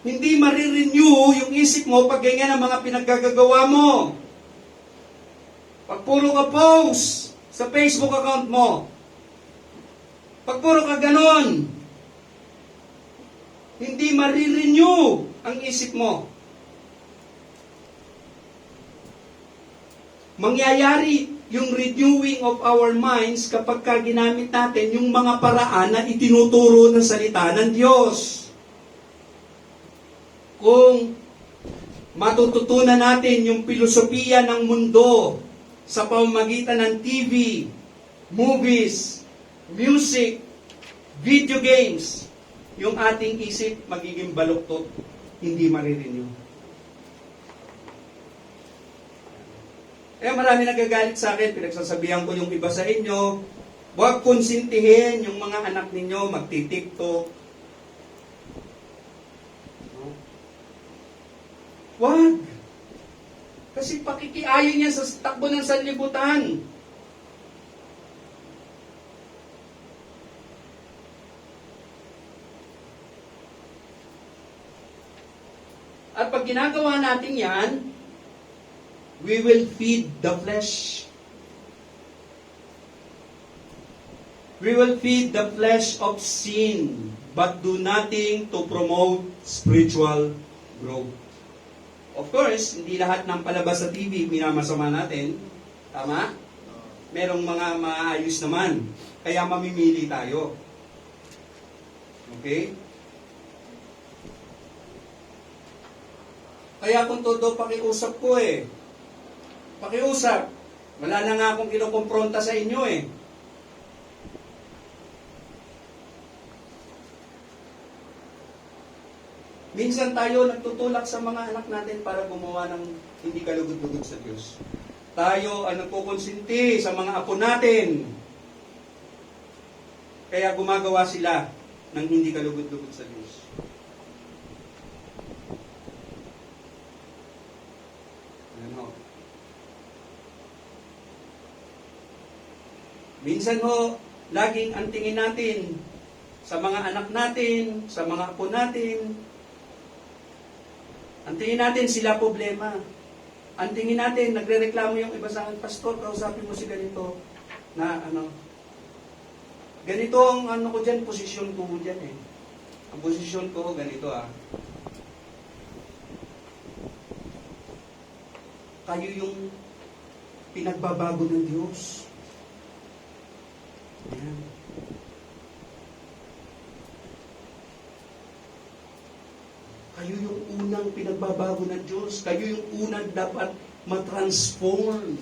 Hindi marirenew yung isip mo pag ganyan ang mga pinaggagawa mo. Pag puro ka post sa Facebook account mo, pag puro ka ganon, hindi marirenew ang isip mo. Mangyayari yung renewing of our minds kapag ginamit natin yung mga paraan na itinuturo ng salita ng Diyos. Kung matututunan natin yung filosofiya ng mundo sa pamamagitan ng TV, movies, music, video games, yung ating isip magiging baluktot, hindi marirenew. Marami nagagalit sa akin, pinagsasabihan ko yung iba sa inyo, huwag konsintihin yung mga anak ninyo magti-TikTok. Huwag. Kasi pakikiayon niya sa takbo ng sanlibutan. At pag ginagawa natin yan, we will feed the flesh. We will feed the flesh of sin, but do nothing to promote spiritual growth. Of course, hindi lahat ng palabas sa TV minamasama natin. Tama? Merong mga maayos naman. Kaya mamimili tayo. Okay? Kaya kung todo pakiusap ko pakiusap. Wala na nga akong kinukumpronta sa inyo Minsan tayo nagtutulak sa mga anak natin para gumawa ng hindi kalugod-lugod sa Diyos. Tayo ang nagkukonsinti sa mga apo natin. Kaya gumagawa sila ng hindi kalugod-lugod sa Diyos. Ano? Minsan laging ang tingin natin sa mga anak natin, sa mga apo natin, ang tingin natin sila problema. Ang tingin natin, nagre-reklamo yung iba sa akin, Pastor, kausapin mo si ganito, na ganito ang ko dyan, posisyon ko dyan Ang posisyon ko, ganito Kayo yung pinagbabago ng Diyos. Ayan. Kayo yung unang pinagbabago ng Diyos. Kayo yung unang dapat matransform.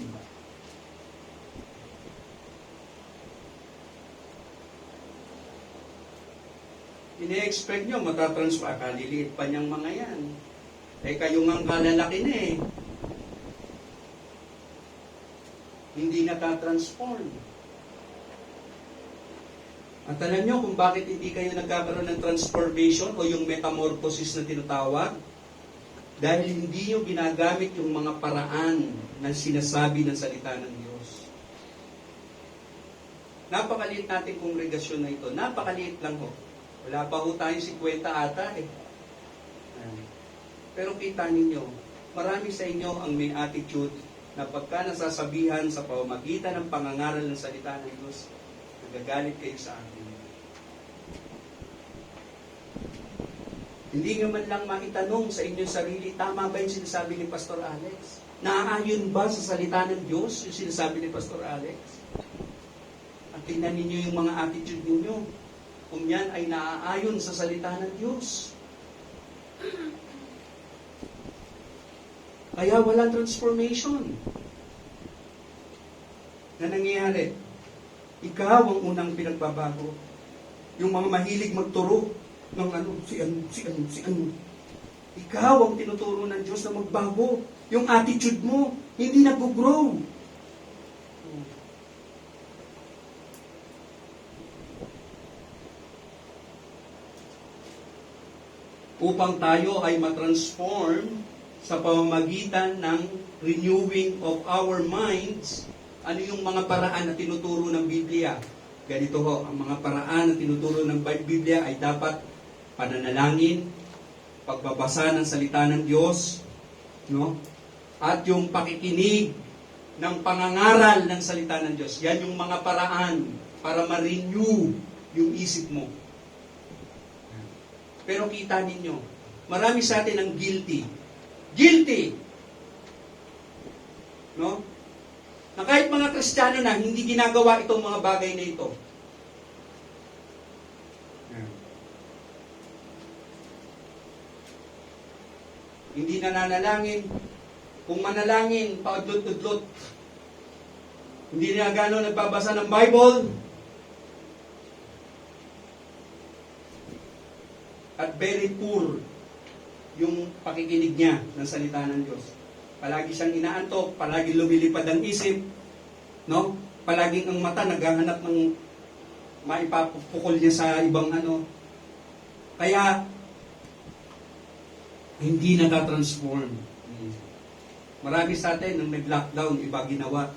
Ine-expect nyo, matatransform. Kaliliit pa niyang mga yan. Kayo ngang kalalaki na Hindi natatransform. At alam nyo kung bakit hindi kayo nagkakaroon ng transformation o yung metamorphosis na tinatawag? Dahil hindi nyo ginagamit yung mga paraan na sinasabi ng salita ng Diyos. Napakaliit natin kongregasyon na ito. Napakaliit lang Wala pa tayong 50 ata Pero kita ninyo, marami sa inyo ang may attitude na pagka nasasabihan sa pamamagitan ng pangangaral ng salita ng Diyos, nagagalit kayo sa akin. Hindi nyo man lang maitanong sa inyong sarili, tama ba yung sinasabi ni Pastor Alex? Naaayon ba sa salita ng Diyos yung sinasabi ni Pastor Alex? At tingnan ninyo yung mga attitude ninyo. Kung yan ay naaayon sa salita ng Diyos. Kaya walang transformation na nangyayari. Ikaw ang unang pinagbabago. Yung mga mahilig magturo ng si ano. Ikaw ang tinuturo ng Diyos na magbago. Yung attitude mo, hindi nag-grow. Upang tayo ay matransform sa pamamagitan ng renewing of our minds, ano yung mga paraan na tinuturo ng Biblia? Ganito ang mga paraan na tinuturo ng Biblia ay dapat pananalangin, pagbabasa ng salita ng Diyos, no? At yung pakikinig ng pangangaral ng salita ng Diyos. Yan yung mga paraan para ma-renew yung isip mo. Pero kita ninyo, marami sa atin ang guilty. Guilty! No? Na kahit mga Kristiyano na, hindi ginagawa itong mga bagay na ito. Hindi nananalangin. Kung manalangin, paudlot-udlot. Hindi na gano'n nagbabasa ng Bible. At very poor yung pakikinig niya ng salita ng Diyos. Palagi siyang inaantok, palagi lumilipad ang isip, no? Palaging ang mata naghahanap ng maipapukol niya sa ibang ano. Kaya, hindi natatransform. Marami sa atin, nung nag-lockdown, iba ginawa.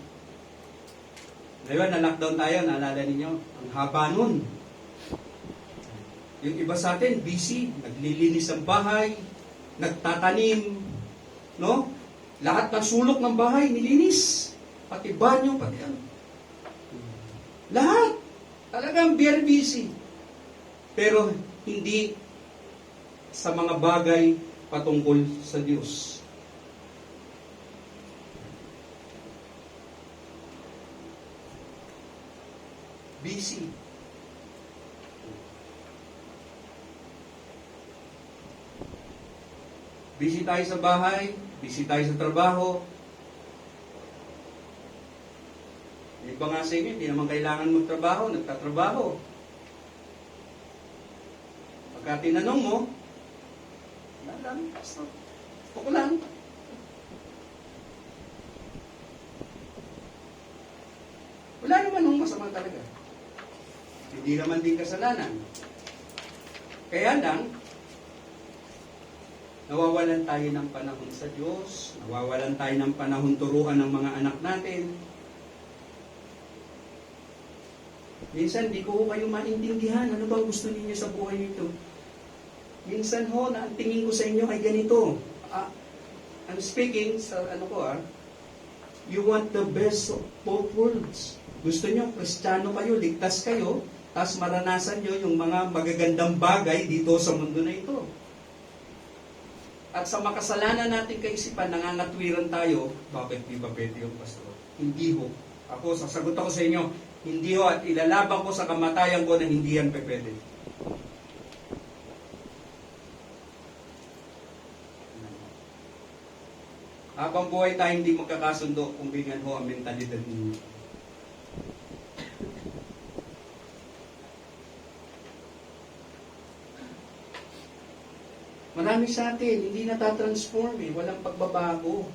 Ngayon, na-lockdown tayo, naalala ninyo, ang haba nun. Yung iba sa atin, busy, naglilinis ng bahay, nagtatanim, no? Lahat ng sulok ng bahay, nilinis. Pati banyo, pati ano. Lahat. Talagang very busy. Pero hindi sa mga bagay patungkol sa Diyos. Busy. Busy tayo sa bahay, busy tayo sa trabaho. Iba nga sa inyo, hindi naman kailangan magtrabaho, nagtatrabaho. Pagka tinanong mo, wala lang, pastor. Ako lang. Wala naman nung masama talaga. Hindi naman din kasalanan. Kaya lang, nawawalan tayo ng panahon sa Diyos, nawawalan tayo ng panahon turuan ng mga anak natin. Minsan, di ko kayo maintindihan. Ano bang gusto ninyo sa buhay nito? Minsan ho, na ang tingin ko sa inyo ay ganito. I'm speaking sa you want the best of both worlds. Gusto nyo, Kristiyano kayo, ligtas kayo, tapos maranasan nyo yung mga magagandang bagay dito sa mundo na ito. At sa makasalanan natin kaisipan, nangangatwiran tayo, bakit di ba pwede yung pastor? Hindi ho. Ako, sasagot ako sa inyo, hindi ho, at ilalaban ko sa kamatayan ko na hindi yan pwede. Habang buhay tayo hindi magkakasundo kung ganyan ho ang mentalidad ninyo. Marami sa atin, hindi natatransform walang pagbabago.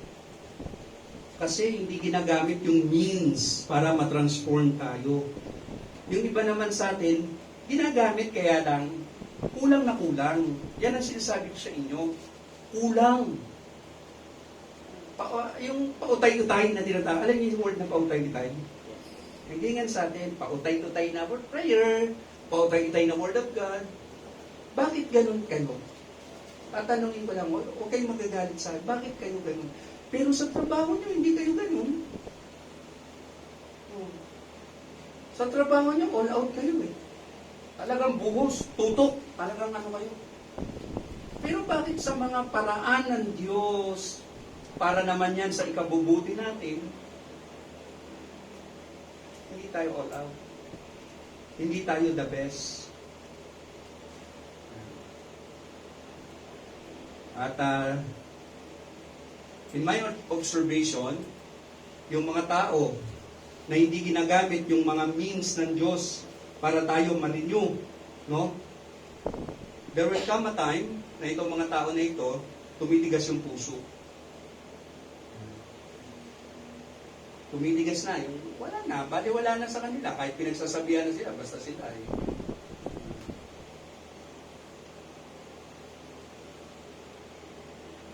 Kasi hindi ginagamit yung means para matransform tayo. Yung iba naman sa atin, ginagamit kaya lang, kulang na kulang. Yan ang sinasabi ko sa inyo. Kulang. Yung pautay-utay na tinatawag. Alam niyo yung word na pautay-utay? Hindi nga sa atin, pautay-utay na word prayer, pautay-utay na word of God. Bakit ganun kayo? Tatanungin ko lang, huwag kayong magagalit sa akin, bakit kayo ganun? Pero sa trabaho nyo, hindi kayo ganun. Sa trabaho nyo, all out kayo eh. Talagang buhos, tutok, talagang ano kayo. Pero bakit sa mga paraan ng Diyos, para naman yan sa ikabubuti natin, hindi tayo all out. Hindi tayo the best. At in my observation, yung mga tao na hindi ginagamit yung mga means ng Diyos para tayo ma-renew, no? There will come a time na itong mga tao na ito, tumitigas yung puso. Tumitigas na, yung wala na, bali wala na sa kanila, kahit pinagsasabihan na sila, basta sila eh.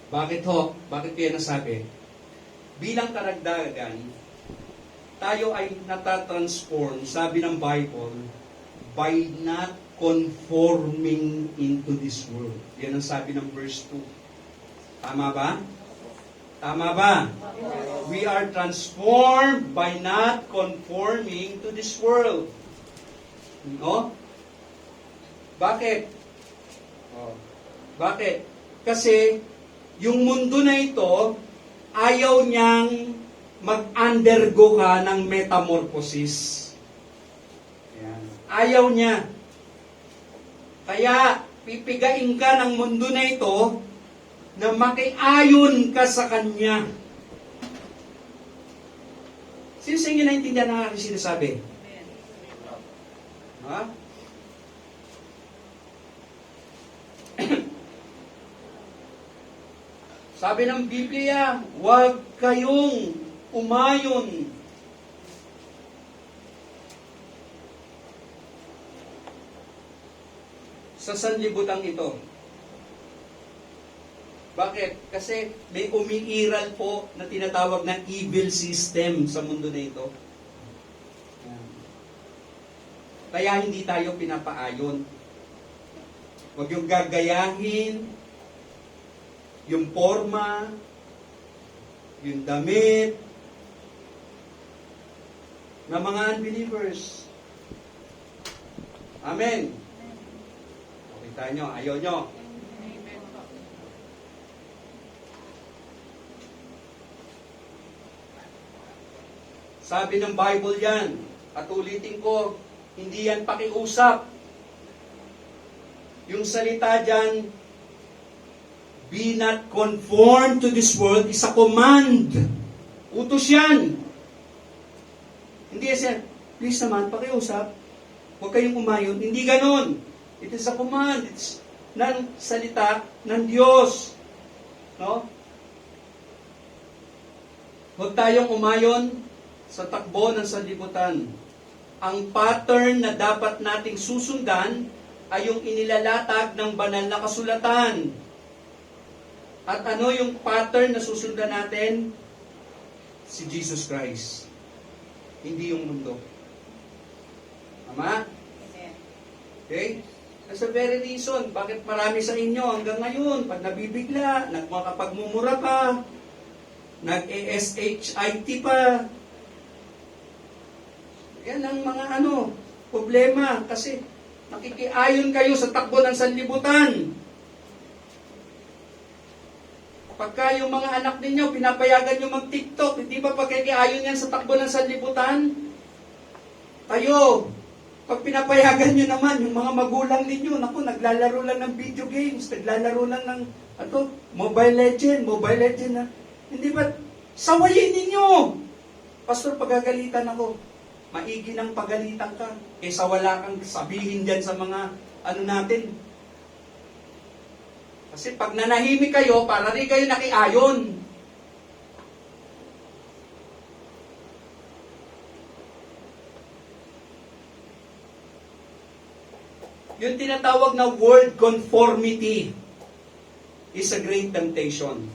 Bakit ho? Bakit kaya nasabi? Bilang karagdagan, tayo ay natatransform, sabi ng Bible, by not conforming into this world. Yan ang sabi ng verse 2. Tama ba? Tama ba? We are transformed by not conforming to this world. No? Bakit? Bakit? Kasi yung mundo na ito, ayaw niyang mag-undergo ka ng metamorphosis. Ayan. Ayaw niya. Kaya, pipigain ka ng mundo na ito na makiayon ka sa Kanya. Sino sa inyo naintindihan ang aking sinasabi? Ha? Sabi ng Biblia, huwag kayong umayon sa sanlibutan ito. Bakit? Kasi may umiiral po na tinatawag na evil system sa mundo na ito. Kaya hindi tayo pinapaayon. Huwag yung gagayahin, yung forma, yung damit, ng mga unbelievers. Amen. Kita nyo, ayaw nyo. Sabi ng Bible yan, at ulitin ko, hindi yan pakiusap. Yung salita dyan, be not conformed to this world, is a command. Utos yan. Hindi yan, please naman, pakiusap. Huwag kayong umayon. Hindi ganon. It is a command. It's ng salita ng Diyos. No? Huwag tayong umayon sa takbo ng sanlibutan. Ang pattern na dapat nating susundan ay yung inilalatag ng banal na kasulatan. At ano yung pattern na susundan natin? Si Jesus Christ. Hindi yung mundo. Tama? Okay? That's the very reason bakit marami sa inyo hanggang ngayon, pag nabibigla, nagmakapagmumura pa, nag-ASHIT pa, yan ang mga problema kasi nakikiayon kayo sa takbo ng sanlibutan. Pagka yung mga anak ninyo, pinapayagan nyo mag-TikTok, hindi ba pagkikiayon yan sa takbo ng sanlibutan? Kayo, pag pinapayagan nyo naman, yung mga magulang ninyo, naku, naglalaro lang ng video games, naglalaro lang ng, Mobile Legend na, hindi ba, sawayin ninyo! Pastor, pagagalitan ako, maigi ng pagalitan ka, kaysa wala kang sabihin dyan sa mga, natin. Kasi pag nanahimik kayo, para rin kayo nakiayon. Yung tinatawag na word conformity is a great temptation.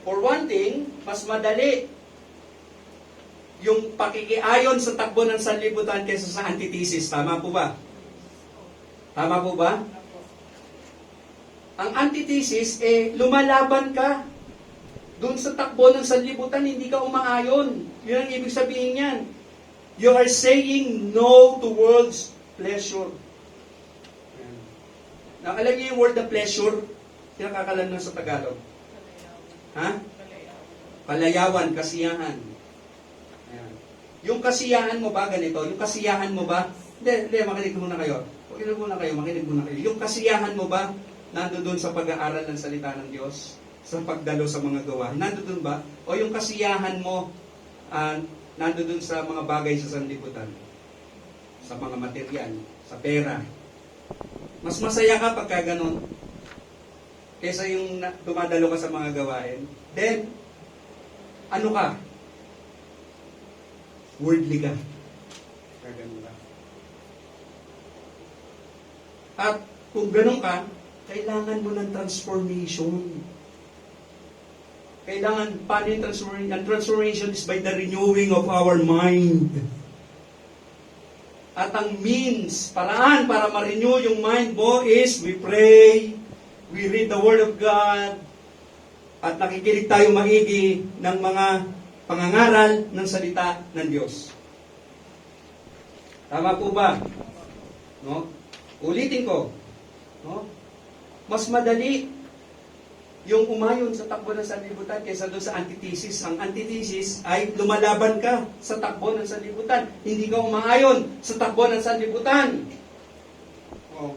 For one thing, mas madali yung pakikiayon sa takbo ng sanlibutan kaysa sa antithesis. Tama po ba? Tama po ba? Ang antithesis, lumalaban ka. Doon sa takbo ng sanlibutan, hindi ka umaayon. Yun ang ibig sabihin yan. You are saying no to world's pleasure. Now, alam niyo yung word na pleasure? Kinakakalan na sa Tagalog. Ha? Palayawan, kasiyahan. Ayan. Yung kasiyahan mo ba ganito? Yung kasiyahan mo ba? Hindi, makinig muna kayo. Makinig muna kayo. Yung kasiyahan mo ba nandoon sa pag-aaral ng salita ng Diyos? Sa pagdalo sa mga gawain? Nandoon ba? O yung kasiyahan mo nandoon sa mga bagay sa sanlibutan? Sa mga material, sa pera. Mas masaya ka pagka ganon kaysa yung dumadalo ka sa mga gawain. Then, ano ka? Worldly ka. Kaganon ka. At kung ganon ka, kailangan mo ng transformation. Paano yung transformation? Ang transformation is by the renewing of our mind. At ang means, paraan para ma-renew yung mind mo is we pray, we read the Word of God, at nakikinig tayo maigi ng mga pangangaral ng salita ng Diyos. Tama po ba? No? Ulitin ko. No? Mas madali yung umayon sa takbo ng sanlibutan kaysa doon sa antithesis. Ang antithesis ay lumalaban ka sa takbo ng sanlibutan. Hindi ka umaayon sa takbo ng sanlibutan. Oh.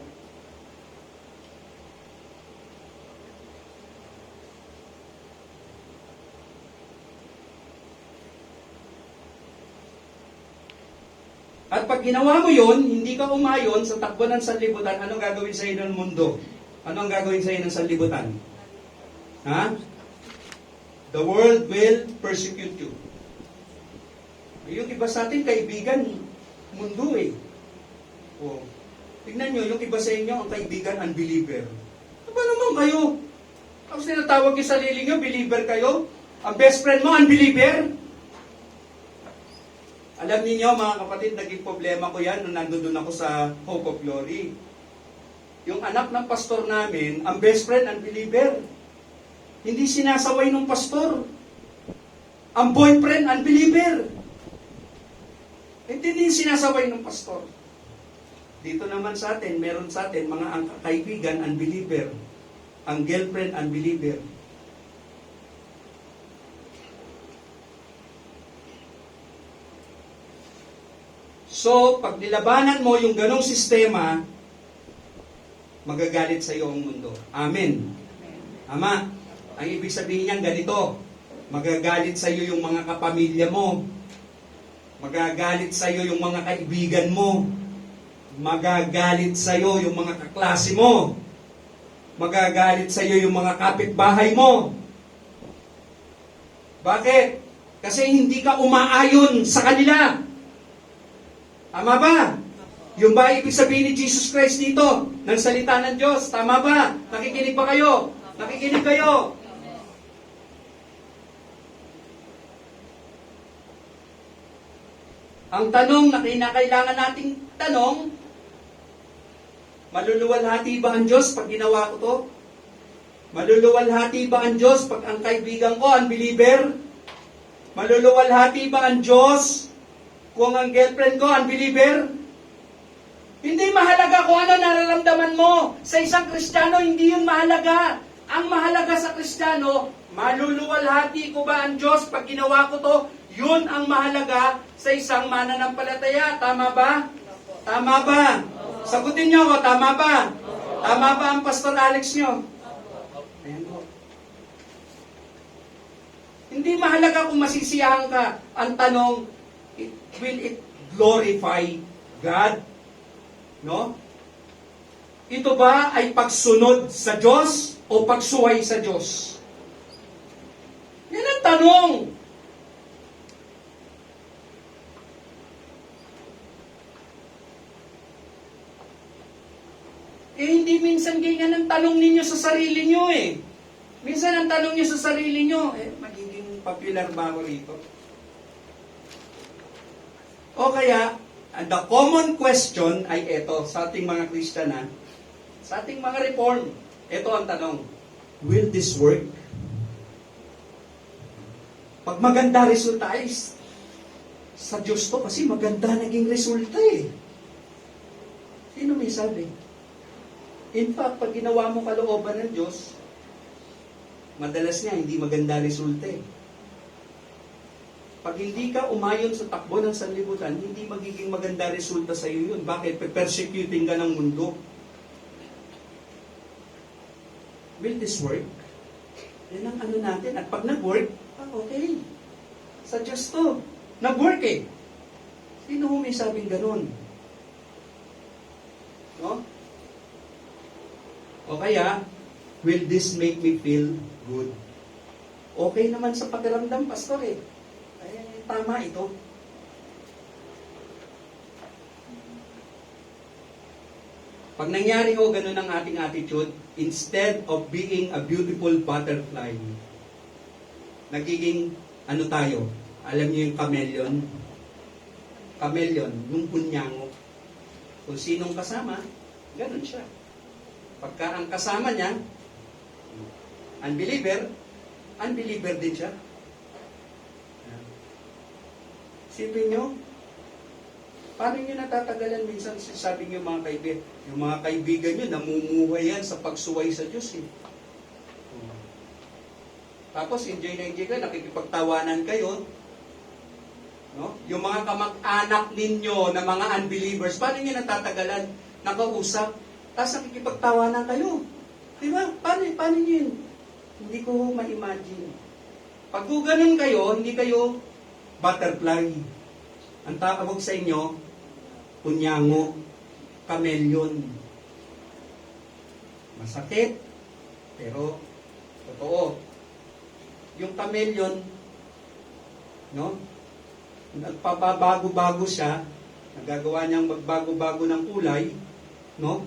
At pag ginawa mo yun, hindi ka umayon sa takbo ng sanlibutan, anong gagawin sa iyo ng mundo? Ano ang gagawin sa iyo ng sanlibutan? Ha? The world will persecute you. Yung iba sa atin, kaibigan, mundo eh. Oh. Tignan nyo, yung iba sa inyo, ang kaibigan, unbeliever. Ano naman kayo? Tapos tinatawag yung sarili nyo, believer kayo? Ang best friend mo, unbeliever? Alam niyo mga kapatid, naging problema ko yan nung nandun ako sa Hope of Glory. Yung anak ng pastor namin, ang best friend, unbeliever. Hindi sinasaway ng pastor. Ang boyfriend, unbeliever. Hindi sinasaway ng pastor. Dito naman sa atin, meron sa atin, mga kaibigan, unbeliever. Ang girlfriend, unbeliever. So, pag nilabanan mo yung ganong sistema, magagalit sa iyo ang mundo. Amen. Ama. Ang ibig sabihin niyan ganito, magagalit sa iyo yung mga kapamilya mo, magagalit sa iyo yung mga kaibigan mo, magagalit sa iyo yung mga kaklase mo, magagalit sa iyo yung mga kapitbahay mo. Bakit? Kasi hindi ka umaayon sa kanila. Tama ba? Yung ba ibig sabihin ni Jesus Christ dito, ng salita ng Diyos? Tama ba? Nakikinig ba kayo? Nakikinig kayo? Ang tanong na kinakailangan nating tanong, maluluwalhati ba ang Diyos pag ginawa ko to? Maluluwalhati ba ang Diyos pag ang kaibigan ko, unbeliever? Maluluwalhati ba ang Diyos kung ang girlfriend ko, unbeliever? Hindi mahalaga kung ano nararamdaman mo. Sa isang Kristiyano, hindi yun mahalaga. Ang mahalaga sa Kristiyano, maluluwalhati ko ba ang Diyos pag ginawa ko to? Yun ang mahalaga sa isang mananampalataya. Tama ba? Tama ba? Sagutin nyo ako, tama ba? Tama ba ang Pastor Alex nyo? Ayan po. Hindi mahalaga kung masisiyahan ka. Ang tanong, will it glorify God? No? Ito ba ay pagsunod sa Diyos o pagsuway sa Diyos? Yan ang tanong. Hindi minsan ganyan ang tanong ninyo sa sarili nyo eh. Minsan ang tanong nyo sa sarili nyo, magiging popular ba ako rito? O kaya, the common question ay ito sa ating mga Kristiyana, sa ating mga Reform. Ito ang tanong, will this work? Pag maganda resulta ay sa Diyos to kasi maganda naging resulta eh. Sino may sabi? In fact, pag ginawa mo kalooban ng Diyos, madalas niya hindi maganda resulta eh. Pag hindi ka umayon sa takbo ng sanlibutan, hindi magiging maganda resulta sa iyo yun. Bakit? Persecuting ka ng mundo. Will this work? Yan ang ano natin. At pag nag-work, okay. Sa Diyos to. Nag-work eh. Sino ho may sabing ganun? No? O kaya, will this make me feel good? Okay naman sa pakiramdam, pastor eh. Tama ito. Pag nangyari ho ganun ang ating attitude, instead of being a beautiful butterfly, nagiging ano tayo? Alam niyo yung chameleon? Chameleon, yung punyango. Kung sinong kasama, ganun siya. Pagka ang kasama niya, unbeliever, unbeliever din siya. Sipin nyo, paano nyo natatagalan minsan sabi nyo mga kaibigan? Yung mga kaibigan nyo, namumuhay yan sa pagsuway sa Diyos. Eh. Tapos enjoy na enjoy kayo, nakikipagtawanan kayo. No? Yung mga kamag-anak ninyo na mga unbelievers, paano nyo natatagalan? Nakausap, tapos nakikipagtawanan kayo. Di ba? Paano nyo yun? Hindi ko ma-imagine. Pag ganun kayo, hindi kayo butterfly. Ang tawag sa inyo, kunyango, kameleon. Masakit, pero totoo. Yung kameleon, no? Nagpapabago-bago siya, nagagawa niyang magbago-bago ng kulay, no?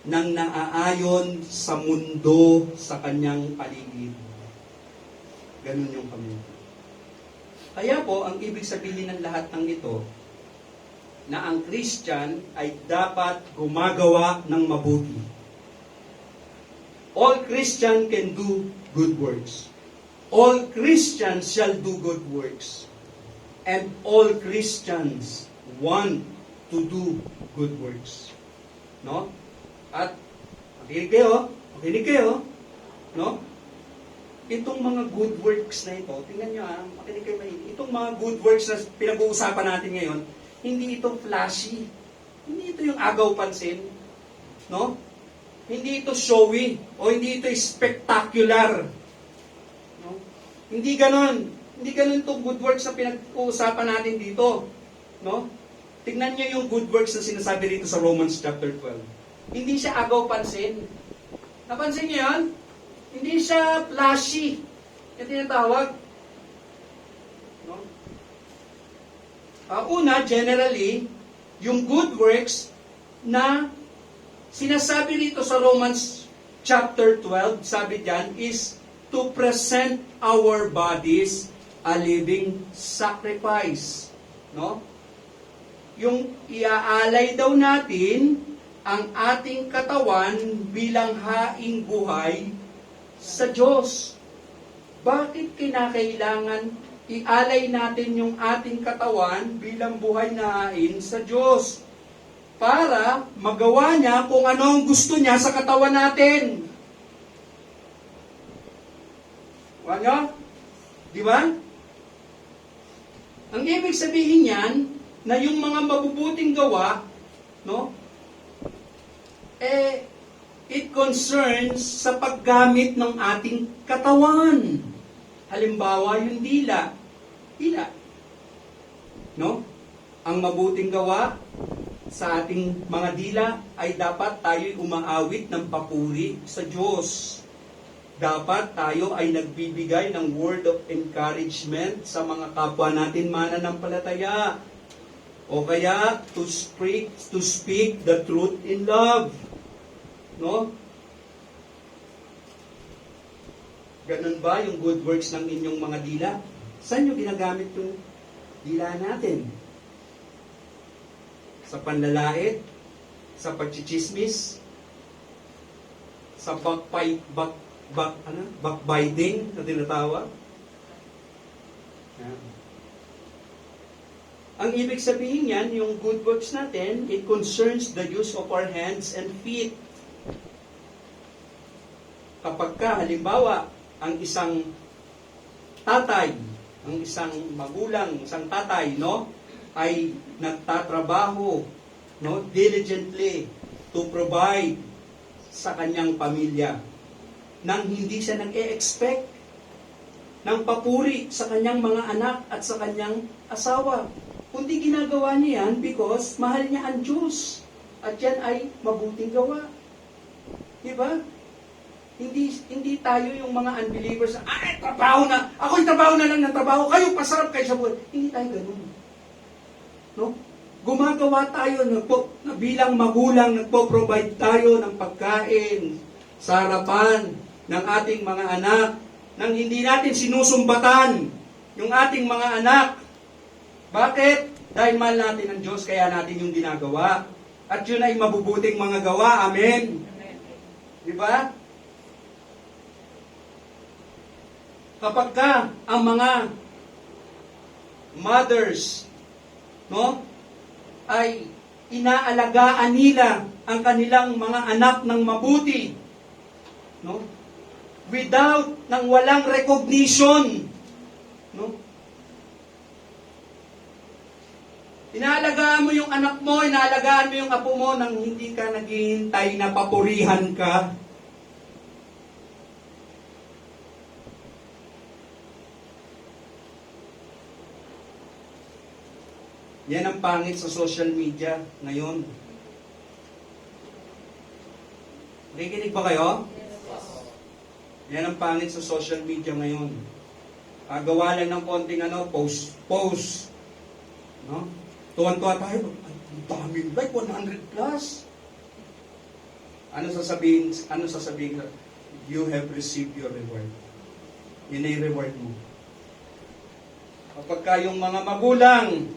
Nang naaayon sa mundo sa kanyang paligid. Ganun yung kameleon. Kaya po, ang ibig sabihin ng lahat ng ito, na ang Christian ay dapat gumagawa ng mabuti. All Christian can do good works. All Christians shall do good works. And all Christians want to do good works. No? At, makinig kayo, no? Itong mga good works na ito, tingnan nyo makinig kayo mahinig. Itong mga good works na pinag-uusapan natin ngayon, hindi ito flashy. Hindi ito yung agaw pansin. No? Hindi ito showy. O hindi ito spectacular. No? Hindi ganon. Hindi ganon itong good works na pinag-uusapan natin dito. No? Tingnan nyo yung good works na sinasabi rito sa Romans chapter 12. Hindi siya agaw pansin. Napansin nyo yan? Hindi siya flashy. Yung tinatawag. No? Una, generally, yung good works na sinasabi rito sa Romans chapter 12, sabi diyan, is to present our bodies a living sacrifice. No? Yung iaalay daw natin ang ating katawan bilang haing buhay sa Diyos. Bakit kinakailangan ialay natin yung ating katawan bilang buhay na hain sa Diyos? Para magawa niya kung ano ang gusto niya sa katawan natin. Wala? Di ba? Ang ibig sabihin niyan, na yung mga mabubuting gawa, no? It concerns sa paggamit ng ating katawan. Halimbawa, yung dila. Dila. No? Ang mabuting gawa sa ating mga dila ay dapat tayo'y umaawit ng papuri sa Diyos. Dapat tayo ay nagbibigay ng word of encouragement sa mga kapwa natin mananampalataya. O kaya, to speak the truth in love. No? Ganun ba yung good works ng inyong mga dila? Saan nyo ginagamit yung dila natin? Sa panlalait? Sa pagchichismis? Sa backbiting na tinatawag? Yan. Ang ibig sabihin yan, yung good works natin, it concerns the use of our hands and feet. Kapag ka, halimbawa, ang isang tatay, ang isang magulang, isang tatay, no, ay nagtatrabaho, no, diligently to provide sa kanyang pamilya, nang hindi siya nag-e-expect ng papuri sa kanyang mga anak at sa kanyang asawa. Kundi ginagawa niya yan because mahal niya ang Diyos. At yan ay mabuting gawa. Diba? Hindi tayo yung mga unbelievers na, trabaho na! Ako'y trabaho na lang ng trabaho, kayo pasarap kayo sa buhay. Hindi tayo ganun. No? Gumagawa tayo na bilang magulang, nagpo-provide tayo ng pagkain sa harapan ng ating mga anak, nang hindi natin sinusumbatan yung ating mga anak. Bakit? Dahil mahal natin ang Diyos, kaya natin yung ginagawa. At yun ay mabubuting mga gawa. Amen. Di ba? Kapag ka ang mga mothers, no, ay inaalagaan nila ang kanilang mga anak ng mabuti, no, without, nang walang recognition, no, inaalagaan mo yung anak mo, inaalagaan mo yung apo mo nang hindi ka naghihintay na papurihan ka. Yan ang pangit sa social media ngayon. Nakikinig ba kayo? Yan ang pangit sa social media ngayon. Gawa lang ng konting post. No? Tuwan-tuwa tayo. Ang daming like, 100 plus. Ano sasabihin? You have received your reward. Yun ay reward mo. Kapag kayong mga magulang,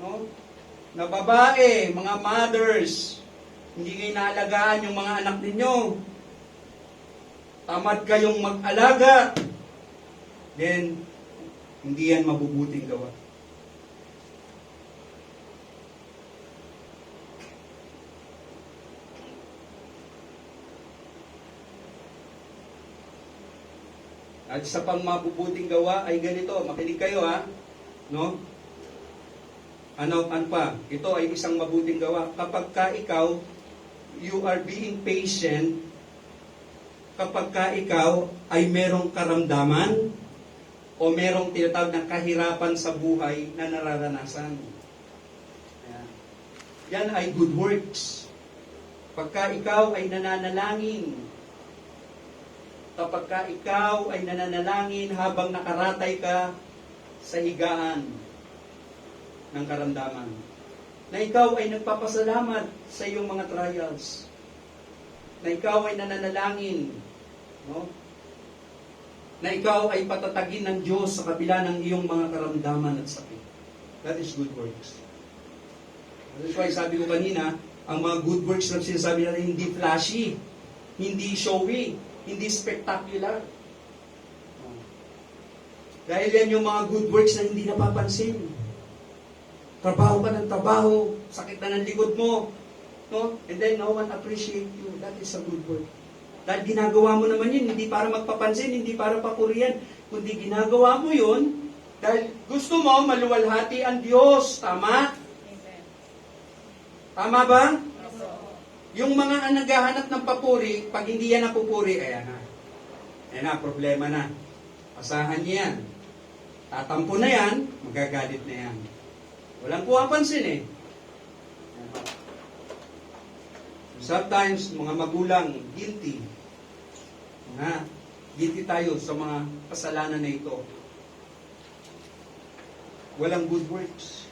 no, na babae, mga mothers, hindi kayo naalagaan yung mga anak ninyo, tamad kayong mag-alaga, then, hindi yan mabubuting gawa. At sa pang mabubuting gawa ay ganito, makinig kayo ha, no? Ano pa? Ito ay isang mabuting gawa. Kapag ka ikaw, you are being patient, kapag ka ikaw ay merong karamdaman o merong tinatawag na kahirapan sa buhay na nararanasan. Yan ay good works. Pagka ikaw ay nananalangin, kapag ka ikaw ay nananalangin habang nakaratay ka sa higaan ng karamdaman, na ikaw ay nagpapasalamat sa iyong mga trials, na ikaw ay nananalangin, no? Na ikaw ay patatagin ng Diyos sa kabila ng iyong mga karamdaman at sakit. That is good works. That's why sabi ko kanina, ang mga good works na sinasabi natin hindi flashy, hindi showy, hindi spectacular. Dahil yan yung mga good works na hindi napapansin. Trabaho ka ng trabaho, sakit na ng likod mo, no? And then no one appreciate you. That is a good work. Dahil ginagawa mo naman yun, hindi para magpapansin, hindi para papurihan, kundi ginagawa mo yun dahil gusto mo maluwalhati ang Diyos. Tama? Amen. Tama ba? Yung mga naghahanap ng papuri, pag hindi yan napupuri, ayan na, problema na. Asahan niya yan. Tatampo na yan, magagalit na yan. Walang pumapansin eh. Sometimes, mga magulang, guilty. Guilty tayo sa mga kasalanan na ito. Walang good works.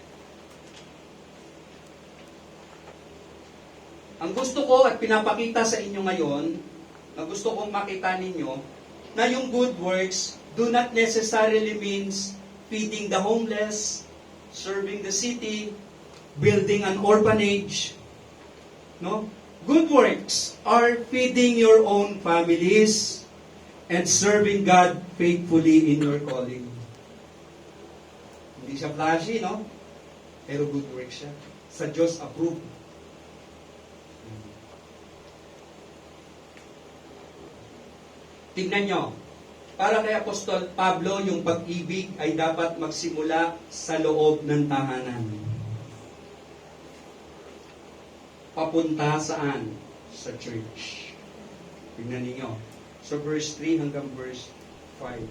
Ang gusto ko at pinapakita sa inyo ngayon, na gusto kong makita ninyo, na yung good works do not necessarily means feeding the homeless, serving the city, building an orphanage. No? Good works are feeding your own families and serving God faithfully in your calling. Hindi siya flashy, no? Pero good works siya. Sa Diyos approved. Tingnan nyo, para kay Apostol Pablo, yung pag-ibig ay dapat magsimula sa loob ng tahanan. Papunta saan? Sa church. Tingnan ninyo. So verse 3 hanggang verse 5.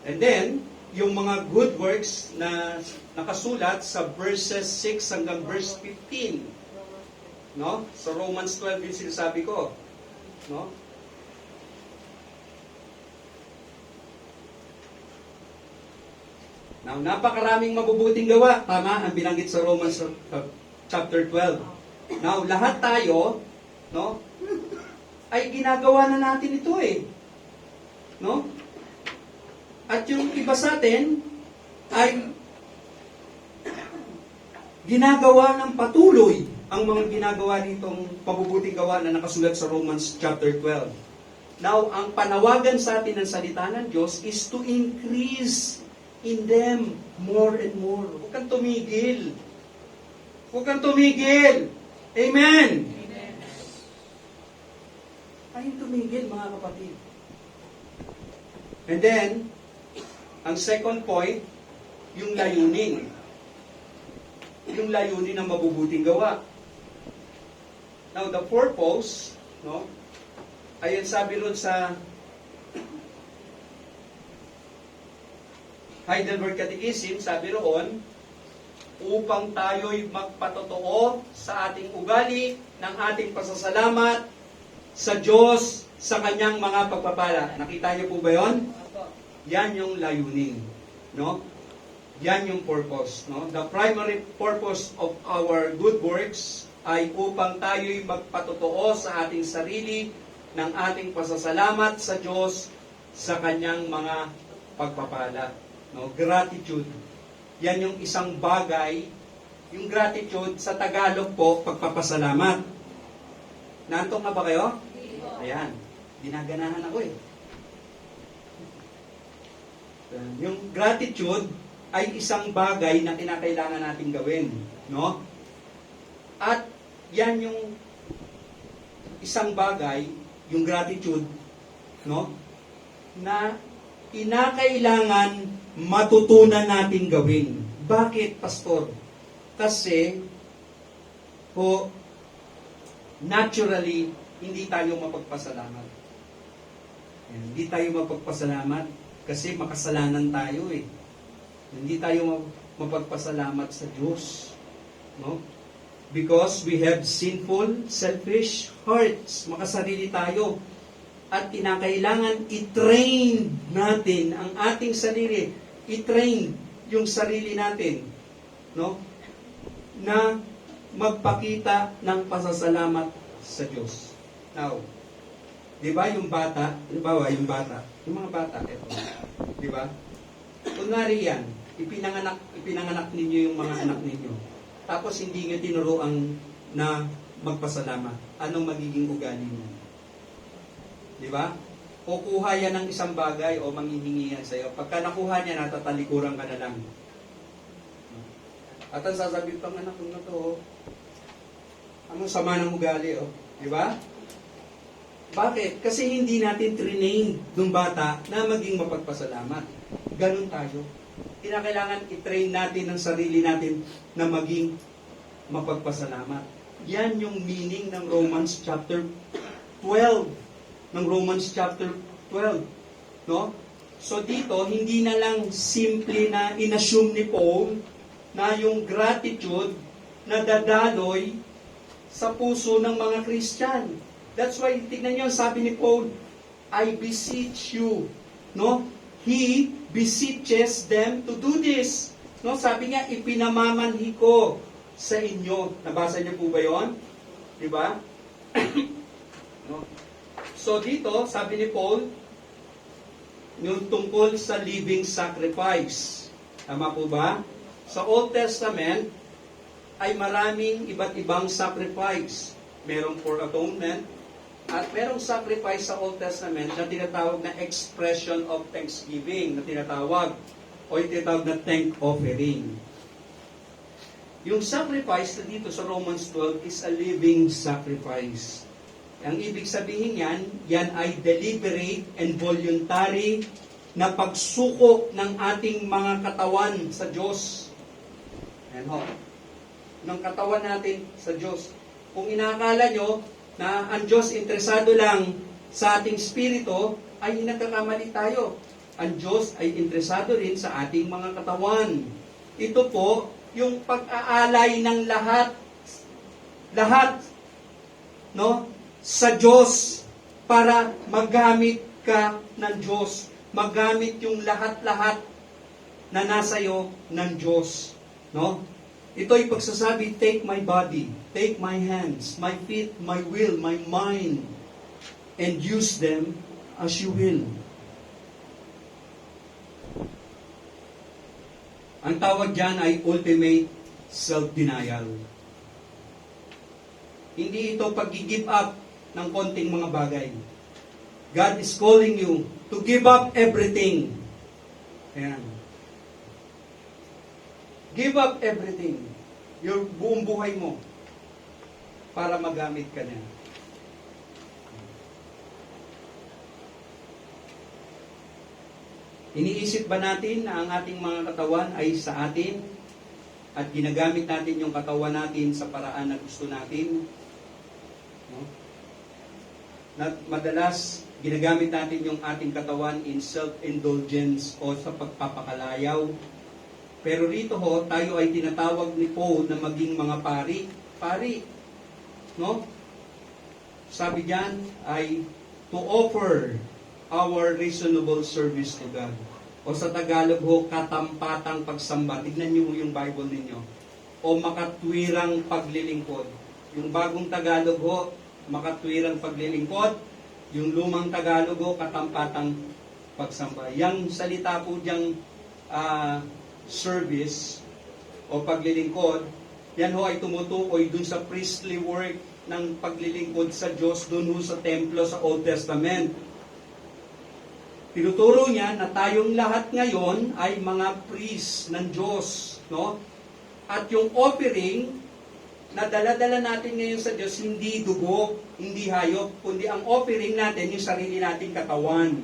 And then, yung mga good works na nakasulat sa verses 6 hanggang verse 15. No? So Romans 12 yung sinasabi ko. No? Now, napakaraming mabubuting gawa. Tama, ang binanggit sa Romans chapter 12. Now, lahat tayo, no, ay ginagawa na natin ito eh. No? At yung iba sa atin ay ginagawa ng patuloy ang mga ginagawa nitong mabubuting gawa na nakasulat sa Romans chapter 12. Now, ang panawagan sa atin ng salita ng Diyos is to increase in them more and more. Huwag kang tumigil. Huwag kang tumigil. Amen! Ayaw tumigil, mga kapatid. And then, ang second point, yung layunin. Yung layunin ng mabubuting gawa. Now, the purpose, no? Ayon sabi ron sa Heidelberg Catechism, sabi roon, upang tayo'y magpatotoo sa ating ugali ng ating pasasalamat sa Diyos sa kanyang mga pagpapala. Nakita niyo po ba yon? Yan yung layunin, no? Yan yung purpose, no? The primary purpose of our good works ay upang tayo'y magpatotoo sa ating sarili ng ating pasasalamat sa Diyos sa kanyang mga pagpapala, no? Gratitude. Yan yung isang bagay, yung gratitude sa Tagalog po, pagpapasalamat. Naantok na ba kayo? Ayan, ginaganahan ako eh. Yung gratitude ay isang bagay na kinakailangan nating gawin, no? At yan yung isang bagay, yung gratitude, no? Na kinakailangan matutunan nating gawin. Bakit, Pastor? Kasi po naturally hindi tayo mapagpasalamat. Hindi tayo mapagpasalamat kasi makasalanan tayo eh. Hindi tayo mapagpasalamat sa Diyos. No? Because we have sinful, selfish hearts. Makasarili tayo. At kinakailangan i-train natin ang ating sarili. I-train yung sarili natin. No? Na magpakita ng pasasalamat sa Diyos. Now, di ba yung bata, yung mga bata, eto, di ba? Kunwari yan, ipinanganak ninyo yung mga anak ninyo. Tapos hindi nyo tinuruan na magpasalamat. Anong magiging ugali niya? Di ba? Kukuha yan ng isang bagay o manghihingi yan sa'yo. Pagka nakuha niya, natatalikuran ka na lang. At ang sasabihin pang anak ko na to, anong sama ng ugali, oh. Di ba? Bakit? Kasi hindi natin trinain ng bata na maging mapagpasalamat. Ganun tayo. Kinakailangan i-train natin ang sarili natin na maging mapagpasalamat. Yan yung meaning ng Romans chapter 12. Ng Romans chapter 12. No? So dito, hindi na lang simple na inassume ni Paul na yung gratitude na dadaloy sa puso ng mga Christian. That's why, tignan nyo, sabi ni Paul, I beseech you. No? He beseeches them to do this. No? Sabi niya, ipinamamanhi ko sa inyo. Nabasa niyo po ba yun? Diba? No? So dito, sabi ni Paul, yung tungkol sa living sacrifice. Tama po ba? Sa Old Testament, ay maraming iba't ibang sacrifice. Merong for atonement, at merong sacrifice sa Old Testament na tinatawag na expression of thanksgiving, na tinatawag, o yung tinatawag na thank offering. Yung sacrifice na dito sa Romans 12 is a living sacrifice. Ang ibig sabihin yan ay deliberate and voluntary na pagsuko ng ating mga katawan sa Diyos. Ayan ho. Ng katawan natin sa Diyos. Kung inaakala nyo na ang Diyos interesado lang sa ating spirito, ay nagkakamali tayo. Ang Diyos ay interesado rin sa ating mga katawan. Ito po, yung pag-aalay ng lahat, no, sa Diyos para magamit ka ng Diyos. Magamit yung lahat-lahat na nasa iyo ng Diyos. No? Ito ay pagsasabi, take my body, take my hands, my feet, my will, my mind, and use them as you will. Ang tawag dyan ay ultimate self-denial. Hindi ito pag-give up ng konting mga bagay. God is calling you to give up everything. Ayan. Give up everything. Yung buong buhay mo para magamit ka niya. Iniisip ba natin na ang ating mga katawan ay sa atin at ginagamit natin yung katawan natin sa paraan na gusto natin? No? Na madalas ginagamit natin yung ating katawan in self-indulgence o sa pagpapakalayaw. Pero rito ho, tayo ay tinatawag ni Paul na maging mga pari. Pari. No? Sabi diyan ay to offer our reasonable service to God. O sa Tagalog ho, katampatang pagsamba. Tignan niyo yung Bible ninyo. O makatwirang paglilingkod. Yung bagong Tagalog ho, makatwirang paglilingkod. Yung lumang Tagalog ho, katampatang pagsamba. Yang salita po diyang service o paglilingkod, yan ho ay tumutukoy dun sa priestly work ng paglilingkod sa Diyos dun ho sa templo sa Old Testament. Tinuturo niya na tayong lahat ngayon ay mga priest ng Diyos, no? At yung offering na dala-dala natin ngayon sa Diyos, hindi dugo, hindi hayop, kundi ang offering natin yung sarili nating katawan,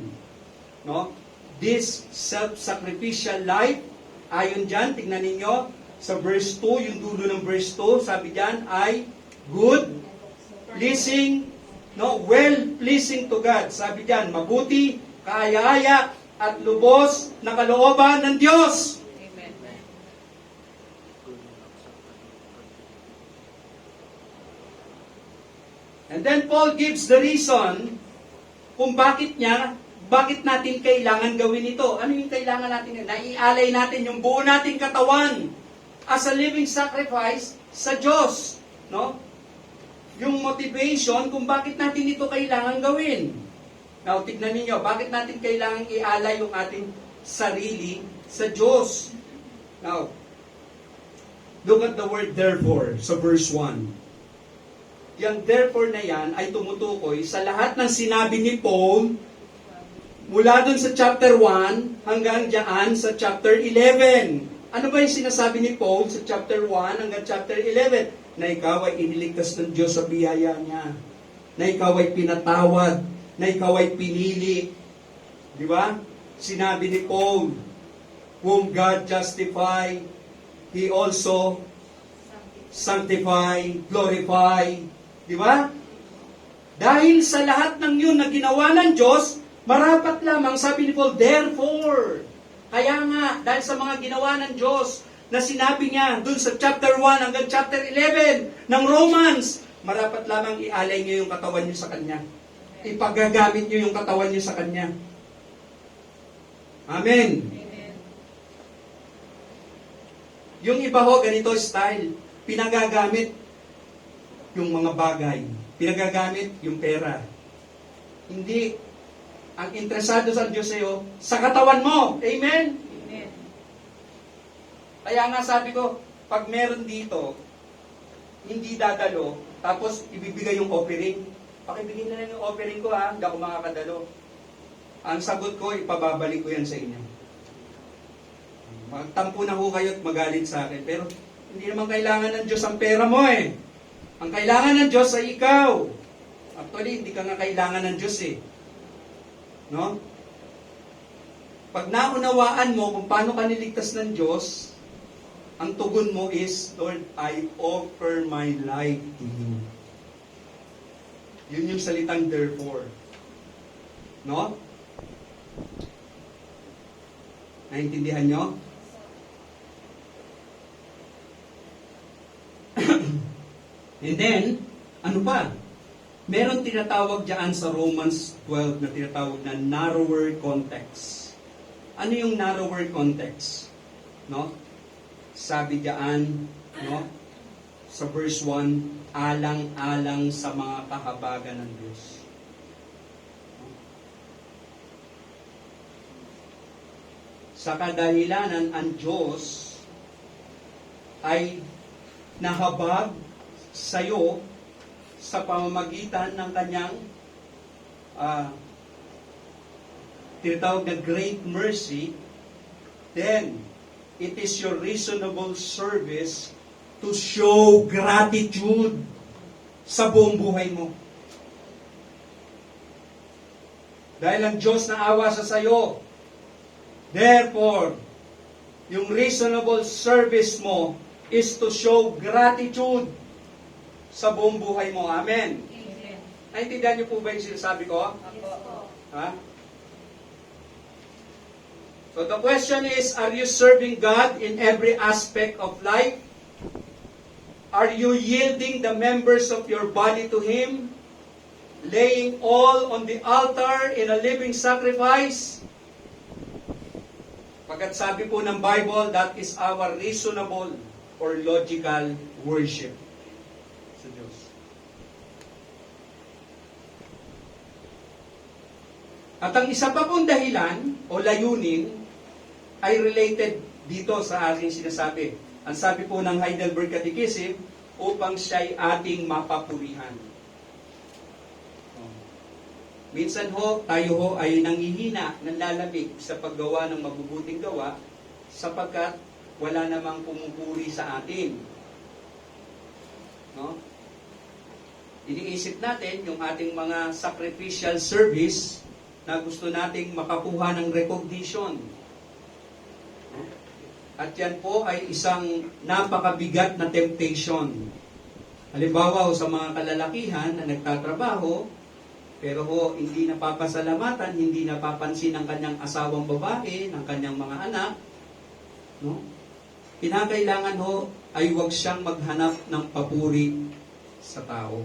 no? This self-sacrificial life, ayon dyan, tignan ninyo, sa verse 2, yung dulo ng verse 2, sabi dyan ay good, pleasing, no? Well-pleasing to God. Sabi dyan, mabuti, kaaya-aya at lubos na kalooban ng Diyos. Amen. And then Paul gives the reason kung bakit natin kailangan gawin ito. Ano yung kailangan natin? Naialay natin yung buo nating katawan as a living sacrifice sa Diyos. No? Yung motivation kung bakit natin ito kailangan gawin. Now, tignan ninyo, bakit natin kailangan ialay yung ating sarili sa Diyos? Now, look at the word therefore sa verse 1. Yang therefore na yan ay tumutukoy sa lahat ng sinabi ni Paul mula dun sa chapter 1 hanggang dyan sa chapter 11. Ano ba yung sinasabi ni Paul sa chapter 1 hanggang chapter 11? Na ikaw ay iniligtas ng Diyos sa biyaya niya. Na ikaw ay pinatawad. Na ikaw ay pinili. Di ba? Sinabi ni Paul, whom God justify, He also sanctify, glorify. Di ba? Dahil sa lahat ng yun na ginawa ng Diyos, marapat lamang, sabi ni Paul, therefore. Kaya nga, dahil sa mga ginawa ng Diyos, na sinabi niya dun sa chapter 1 hanggang chapter 11 ng Romans, marapat lamang ialay niyo yung katawan niyo sa Kanya. Ipagagamit niyo yung katawan niyo sa Kanya. Amen. Amen. Yung iba ho, ganito style. Pinagagamit yung mga bagay. Pinagagamit yung pera. Hindi. Ang interesado sa Diyos sa'yo, sa katawan mo. Amen? Amen. Kaya nga sabi ko, pag meron dito, hindi dadalo, tapos ibibigay yung offering. Pakibigyan na lang yung offering ko ha, hindi ako makakadalo. Ang sagot ko, ipababalik ko yan sa inyo. Magtampo na ho kayo at magalit sa akin. Pero hindi naman kailangan ng Diyos ang pera mo eh. Ang kailangan ng Diyos ay ikaw. Actually, hindi ka nga kailangan ng Diyos eh. No? Pag naunawaan mo kung paano ka niligtas ng Diyos, ang tugon mo is, Lord, I offer my life to you. Yun yung salitang therefore. No? Naintindihan nyo? And then, ano pa? Meron tinatawag dyan sa Romans 12 na tinatawag na narrower context. Ano yung narrower context? No? Sabi dyan, no? Sa verse 1, alang-alang sa mga kahabagan ng Diyos. Sa kadahilanan, ang Diyos ay nahabag sa'yo sa pamamagitan ng kanyang tinatawag na great mercy, then it is your reasonable service to show gratitude sa buong buhay mo. Dahil ang Diyos na awa sa sayo. Therefore, yung reasonable service mo is to show gratitude sa buong buhay mo. Amen. Amen. Naintindihan niyo po ba yung sinasabi ko? Apo. Ha? So the question is, are you serving God in every aspect of life? Are you yielding the members of your body to Him? Laying all on the altar in a living sacrifice? Pagkat sabi po ng Bible, that is our reasonable or logical worship sa Diyos. At ang isa pa pong dahilan o layunin ay related dito sa aking sinasabi. Ang sabi po ng Heidelberg Catechism, upang siya'y ating mapapurihan. Minsan tayo ay nanghihina, nanlalamig sa paggawa ng mabubuting gawa sapagkat wala namang pumupuri sa atin. No? Iniisip natin yung ating mga sacrificial service na gusto nating makakuha ng recognition. At yan po ay isang napakabigat na temptation. Halimbawa sa mga kalalakihan na nagtatrabaho, pero hindi napapasalamatan, hindi napapansin ng kanyang asawang babae, ng kanyang mga anak, no? Kinakailangan ay huwag siyang maghanap ng papuri sa tao.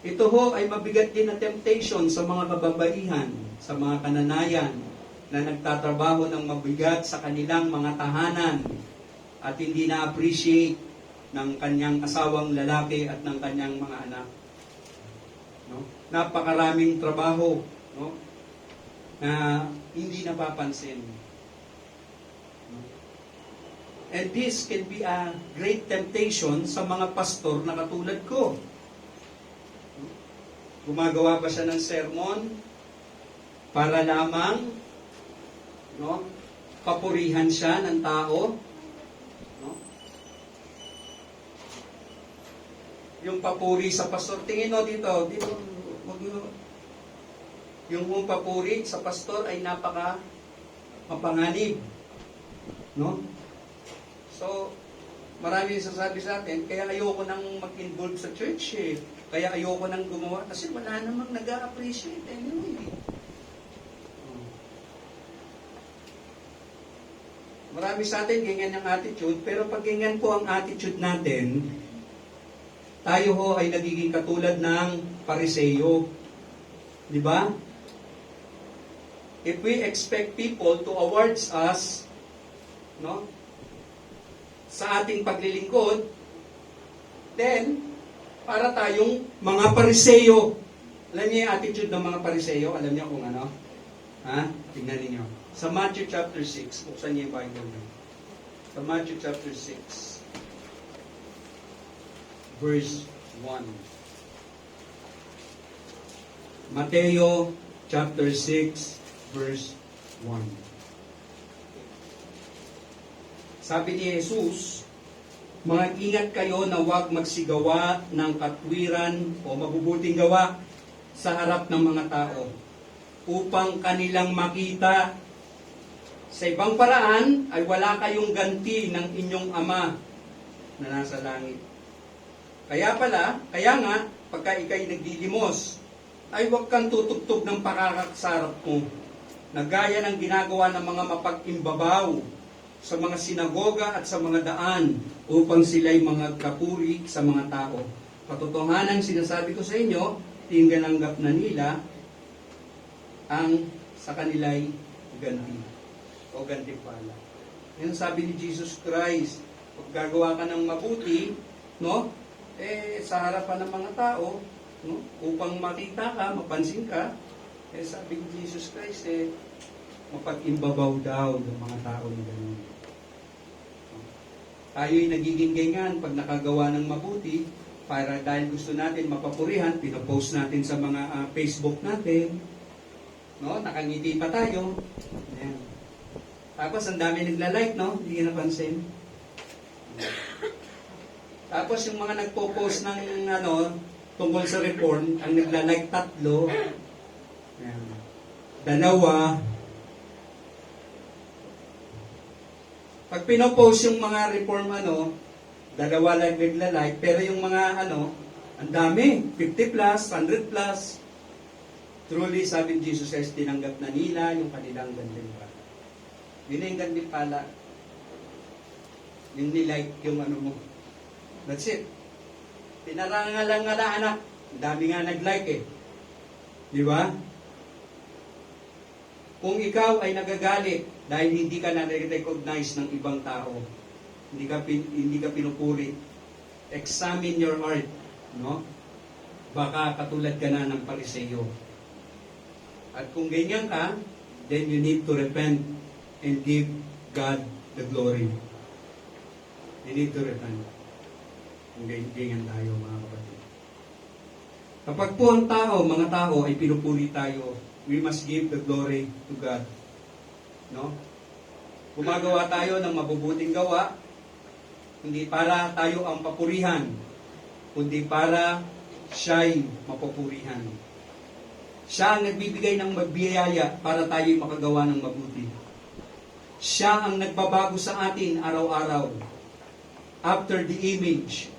Ito ay mabigat din na temptation sa mga kababaihan, sa mga kananayan, na nagtatrabaho ng mabigat sa kanilang mga tahanan at hindi na-appreciate ng kanyang asawang lalaki at ng kanyang mga anak. No? Napakaraming trabaho, no? Na hindi napapansin. No? And this can be a great temptation sa mga pastor na katulad ko. No? Gumagawa ba siya ng sermon para lamang papurihan siya ng tao? No? Yung papuri sa pastor, tingin mo dito, yung papuri sa pastor ay napaka mapanganib. No? So, marami sasabi sa atin, kaya ayoko nang mag-involve sa church eh. Kaya ayoko nang gumawa kasi wala namang nag-a-appreciate anyway. Marami sa atin ganyan ang attitude, pero pag ganyan po ang attitude natin, tayo ay nagiging katulad ng Pariseyo. Di ba? If we expect people to awards us, no, sa ating paglilingkod, then, para tayong mga Pariseyo. Alam niyo yung attitude ng mga Pariseyo? Alam niyo kung ano? Ha? Tingnan niyo. Sa Matthew chapter 6, buksan niyo yung Bible niyo. Sa Matthew chapter 6, verse 1. Mateo chapter 6, verse 1. Sabi ni Jesus, mag-ingat kayo na huwag magsigawa ng katwiran o mabubuting gawa sa harap ng mga tao upang kanilang makita. Sa ibang paraan ay wala kayong ganti ng inyong Ama na nasa langit. Kaya nga, pagka ikay nagdilimos, ay huwag kang tutugtog ng pakakaksarap mo, na gaya ng ginagawa ng mga mapag-imbabaw sa mga sinagoga at sa mga daan upang sila'y mga kapuri sa mga tao. Katotohanan sinasabi ko sa inyo, tinggalanggap na nila ang sa kanila'y ganti o gantimpala. Yan sabi ni Jesus Christ, pag gagawa ka ng mabuti, no? Sa harapan ng mga tao, no? Upang makita ka, mapansin ka, sabi ni Jesus Christ, mapag-imbabaw daw ng mga tao ng ganun. Tayo'y nagiging ganyan pag nakagawa ng mabuti, para dahil gusto natin mapapurihan, pinopost natin sa mga Facebook natin. No? Nakangiti pa tayo. Ayan. Tapos ang dami nagla-like, no? Hindi napansin. Tapos yung mga nagpo-post ng tungkol sa reform, ang nagla-like 3. Ayan. 2. Pag pinopost yung mga reform 2 lang nagla-like, pero yung mga ang dami, 50 plus, 100 plus. Truly, sabi ni Jesus Christ, tinanggap na nila yung kanilang gantimpala. Yun na yung gantimpala. Yung nilike yung mo. That's it. Pinarangalan nga na anak. Dami nga nag-like eh. Di ba? Kung ikaw ay nagagalit dahil hindi ka na-recognize ng ibang tao, hindi ka pinupuri, examine your heart, no? Baka katulad ka na ng Pariseo. At kung ganyan ka, then you need to repent and give God the glory. You need to repent. Kung ganyan tayo, mga kapatid. Kapag po ang mga tao ay pinupuri tayo, we must give the glory to God. No? Gumagawa tayo ng mabubuting gawa, hindi para tayo ang papurihan, kundi para siya'y mapapurihan. Siya ang nagbibigay ng magbiyaya para tayo'y makagawa ng mabuti. Siya ang nagbabago sa atin araw-araw after the image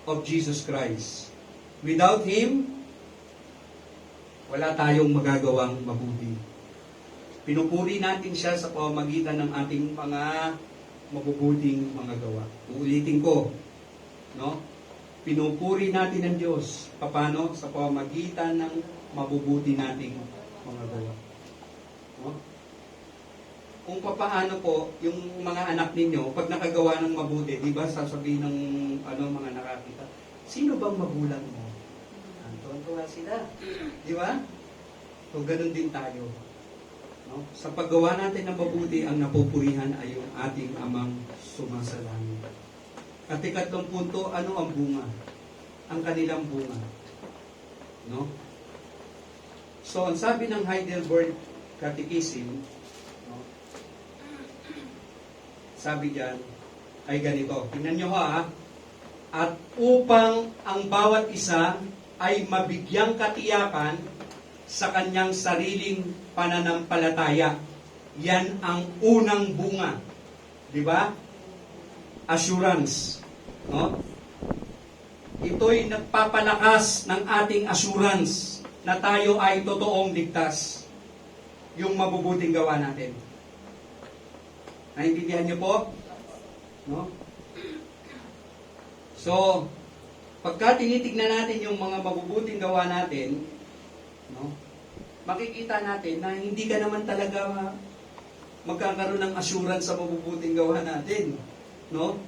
of Jesus Christ. Without Him, wala tayong magagawang mabuti. Pinupuri natin siya sa pamamagitan ng ating mga mabubuting mga gawa. Uulitin ko, no? Pinupuri natin ang Diyos. Paano? Sa pamamagitan ng mabubuti nating mga gawa. No? Kung paano po, yung mga anak ninyo, pag nakagawa ng mabuti, di ba, sasabihin ng mga nakakita, sino bang magulang mo? Tuwan-tuwa sila. Di ba? So, ganun din tayo. No? Sa paggawa natin ng mabuti, ang napupurihan ay yung ating amang sumasalangit. At ikatlong punto, ano ang bunga? Ang kanilang bunga. No? So, ang sabi ng Heidelberg Catechism, no? Sabi diyan, ay ganito. Tingnan nyo ha. At upang ang bawat isa ay mabigyang katiyakan sa kanyang sariling pananampalataya. Yan ang unang bunga. Di ba? Assurance. No? Ito'y nagpapalakas ng ating assurance na tayo ay totoong ligtas. Yung mabubuting gawa natin. Naintindihan niyo po? No? So, pagka tinitignan natin yung mga mabubuting gawa natin, no, makikita natin na hindi ka naman talaga magkakaroon ng assurance sa mabubuting gawa natin. No?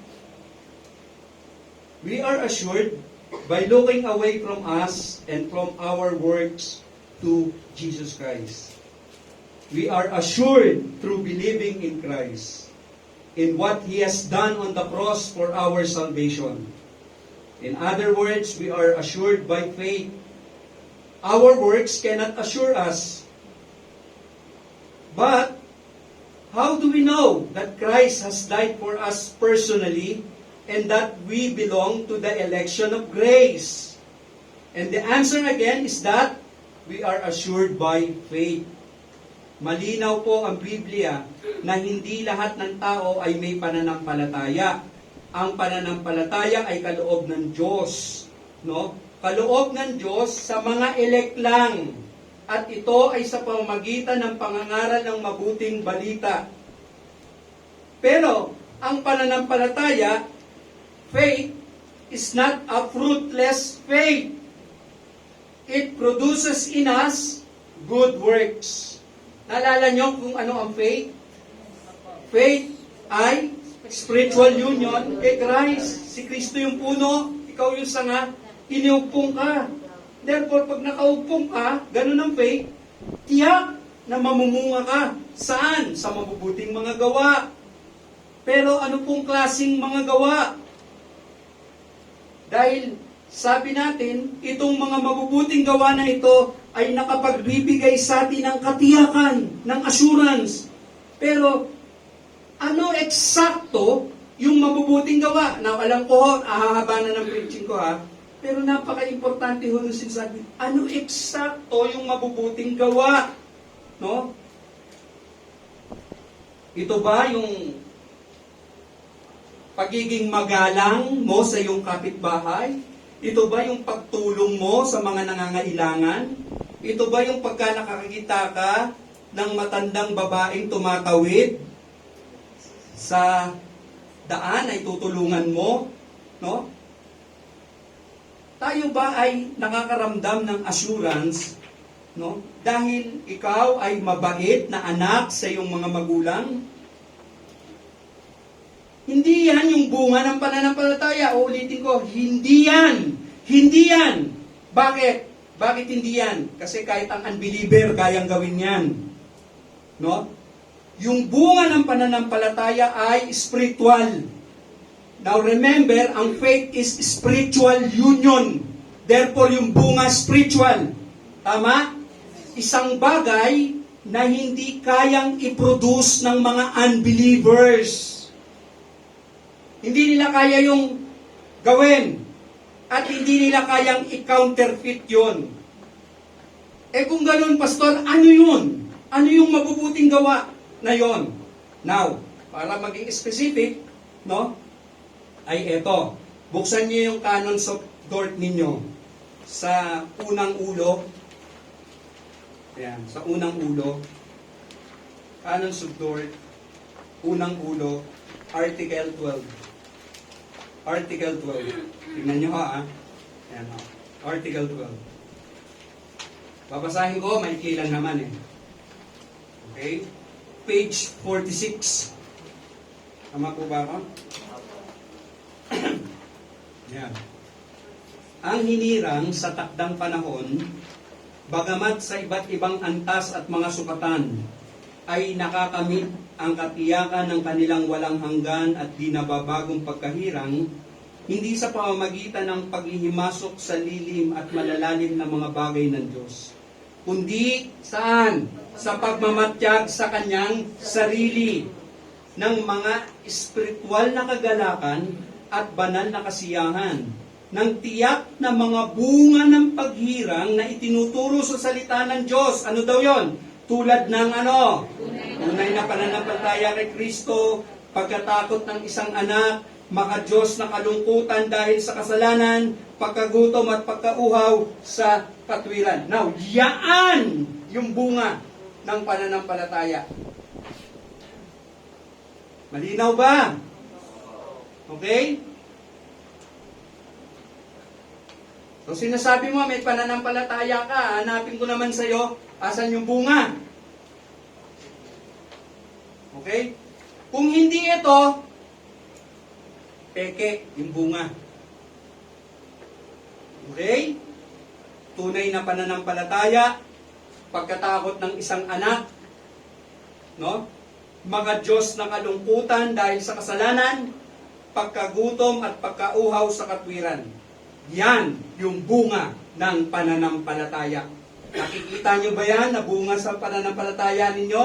We are assured by looking away from us and from our works to Jesus Christ. We are assured through believing in Christ, in what He has done on the cross for our salvation. In other words, we are assured by faith. Our works cannot assure us. But, how do we know that Christ has died for us personally and that we belong to the election of grace? And the answer again is that we are assured by faith. Malinaw po ang Biblia na hindi lahat ng tao ay may pananampalataya. Ang pananampalataya ay kaloob ng Diyos. No? Kaloob ng Diyos sa mga elect lang. At ito ay sa pamamagitan ng pangangaral ng mabuting balita. Pero, ang pananampalataya, faith, is not a fruitless faith. It produces in us good works. Naalala niyo kung ano ang faith? Faith ay spiritual union kay Christ. Si Kristo yung puno, ikaw yung sanga, iniupong ka. Therefore, pag nakaupong ka, ganun ang faith, tiyak na mamumunga ka. Saan? Sa mabubuting mga gawa. Pero ano pong klaseng mga gawa? Dahil sabi natin, itong mga mabubuting gawa na ito ay nakapagbibigay sa atin ng katiyakan, ng assurance. Pero ano eksakto yung mabubuting gawa? Now, alam ko, ahahaba na ng preaching ko ha, pero napaka-importante ho nung sinasabi, ano eksakto yung mabubuting gawa? No? Ito ba yung pagiging magalang mo sa iyong kapitbahay? Ito ba yung pagtulong mo sa mga nangangailangan? Ito ba yung pagka nakakita ka ng matandang babaeng tumatawid sa daan ay tutulungan mo? No? Tayo ba ay nakakaramdam ng assurance, no? Dahil ikaw ay mabait na anak sa iyong mga magulang? Hindi yan yung bunga ng pananampalataya. Uulitin ko, hindi yan. Hindi yan. Bakit? Bakit hindi yan? Kasi kahit ang unbeliever, kayang gawin yan. No? Yung bunga ng pananampalataya ay spiritual. Now remember, ang faith is spiritual union. Therefore, yung bunga spiritual. Tama? Isang bagay na hindi kayang i-produce ng mga unbelievers. Hindi nila kaya yung gawin. At hindi nila kayang i-counterfeit yun. Kung ganun, Pastor, ano yun? Ano yung mabubuting gawa na yun? Now, para maging specific, no? Ay eto. Buksan niyo yung Canons of Dort ninyo sa unang ulo. Ayan, sa unang ulo. Canons of Dort, unang ulo, Article 12. Article 12. Tingnan nyo ha. Ayan ha. Article 12. Babasahin ko, may ilan naman eh. Okay? Page 46. Tama po ba ako? Ayan. Ang hinirang sa takdang panahon, bagamat sa iba't ibang antas at mga sukatan, ay nakakamit ang katiyakan ng kanilang walang hanggan at di nababagong pagkahirang, hindi sa pamamagitan ng paghihimasok sa lilim at malalalim na mga bagay ng Diyos, kundi saan? Sa pagmamatyag sa kanyang sarili ng mga espiritual na kagalakan at banal na kasiyahan, ng tiyak na mga bunga ng paghirang na itinuturo sa salita ng Diyos. Ano daw yon? Tulad ng ano? Tunay na pananampalataya kay Kristo, pagkatakot ng isang anak, maka-Diyos na kalungkutan dahil sa kasalanan, pagkagutom at pagkauhaw sa katwiran. Now, yaan yung bunga ng pananampalataya. Malinaw ba? Okay? So sinasabi mo, may pananampalataya ka, hanapin ko naman sa'yo, asan yung bunga? Okay? Kung hindi ito, peke yung bunga. Okay? Tunay na pananampalataya, pagkatakot ng isang anak, no? Mga Diyos na kalungkutan dahil sa kasalanan, pagkagutom at pagkauhaw sa katwiran. Yan yung bunga ng pananampalataya. Nakikita nyo ba yan na bunga sa pananampalataya ninyo?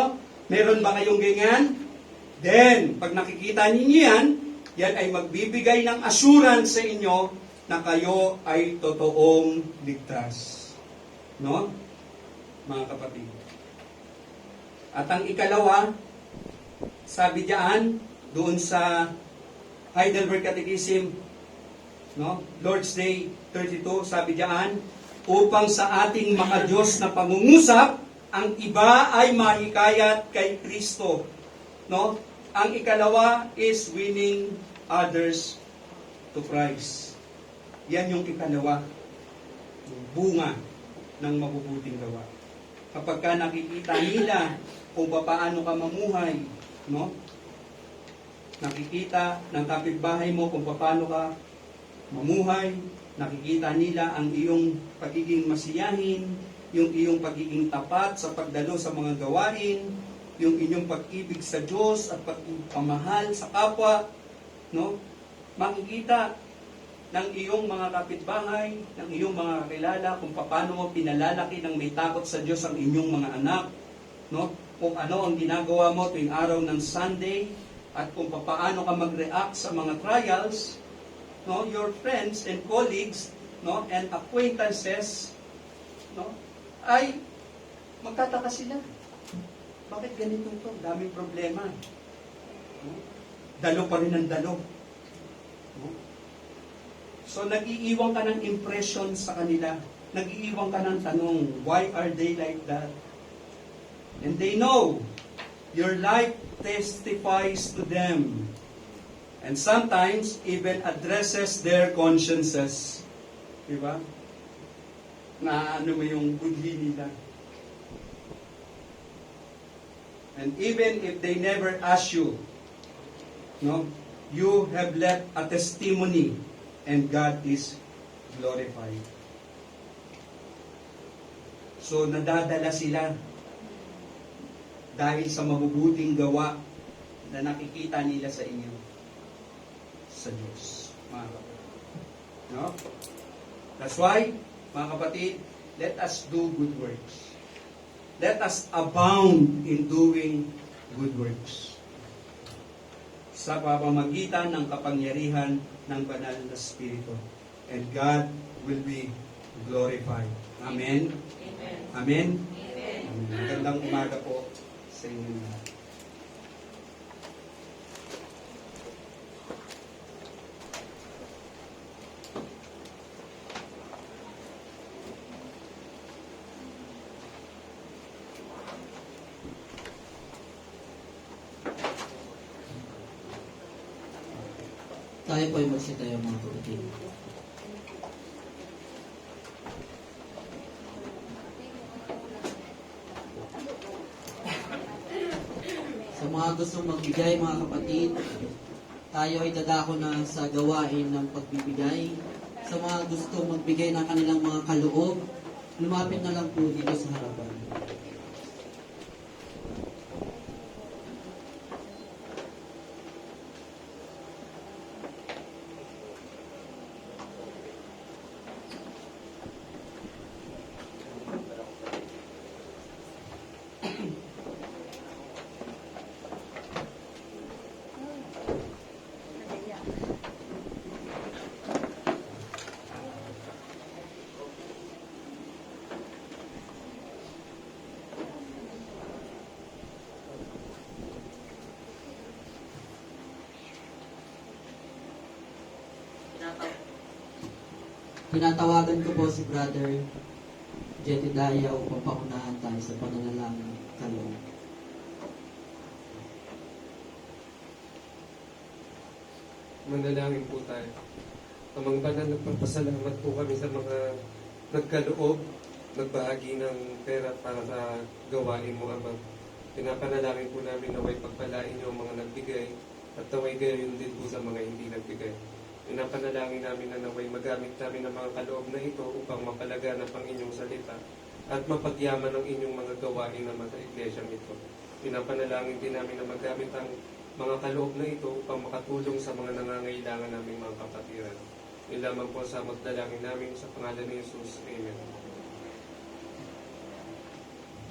Meron ba kayong ganyan? Then, pag nakikita ninyo yan, yan ay magbibigay ng assurance sa inyo na kayo ay totoong ligtas. No? Mga kapatid. At ang ikalawa, sabi diyan, doon sa Heidelberg Catechism, no? Lord's Day 32, sabi diyan, upang sa ating maka-Diyos na pangungusap, ang iba ay mahikayat kay Kristo. No? Ang ikalawa is winning others to Christ. Yan yung ikalawa. Yung bunga ng mabubuting gawa. Kapag ka nakikita nila kung paano ka mamuhay, no? Nakikita ng kapitbahay mo kung paano ka mamuhay, nakikita nila ang iyong pagiging masiyahin, yung iyong pagiging tapat sa pagdalo sa mga gawain, yung inyong pag-ibig sa Diyos at pagmamahal sa kapwa, no? Makikita ng iyong mga kapitbahay, ng iyong mga kakilala, kung paano mo pinalalaki ng may takot sa Diyos ang inyong mga anak, no? Kung ano ang ginagawa mo tuwing araw ng Sunday, at kung paano ka mag-react sa mga trials, no? Your friends and colleagues, no? And acquaintances, no? Ay magtataka sila. Bakit ganito to? Daming problema. No? Dalo pa rin ang dalo. No? So, nag-iiwan ka ng impression sa kanila. Nag-iiwan ka ng tanong, why are they like that? And they know your life testifies to them. And sometimes, even addresses their consciences. Diba? Na ano mo yung budhi nila. And even if they never ask you, no, you have left a testimony and God is glorified. So, nadadala sila dahil sa mabubuting gawa na nakikita nila sa inyo sa Diyos, mga kapatid. No? That's why, mga kapatid, let us do good works. Let us abound in doing good works. Sa pamamagitan ng kapangyarihan ng banal na Espiritu. And God will be glorified. Amen? Amen. Amen? Amen. Magandang umaga po sa inyo lahat. Tayo po ay magsitayo mga kapatid. Sa mga gustong magbigay mga kapatid, tayo ay dadako na sa gawain ng pagbibigay. Sa mga gustong magbigay ng kanilang mga kaloob, lumapit na lang po dito sa harapan. Tinatawagan ko po si Brother Jedediah upang paunahan tayo sa pananalangin kaloob. Manalangin po tayo. Amang banal, nagpapasalamat po kami sa mga nagkaloob, nagbahagi ng pera para sa gawain mo, Amang. Pinapanalangin po namin naway pagpalain niyo ang mga nagbigay at naway gayon din po sa mga hindi nagbigay. Pinapanalangin namin na naway magamit namin ang mga kaloob na ito upang mapalaganap ang inyong salita at mapagyaman ang inyong mga gawain naman sa iglesyang ito. Pinapanalangin din namin na magamit ang mga kaloob na ito upang makatulong sa mga nangangailangan naming mga kapatiran. Yun lamang po sa magdalangin namin sa pangalan ni Jesus. Amen.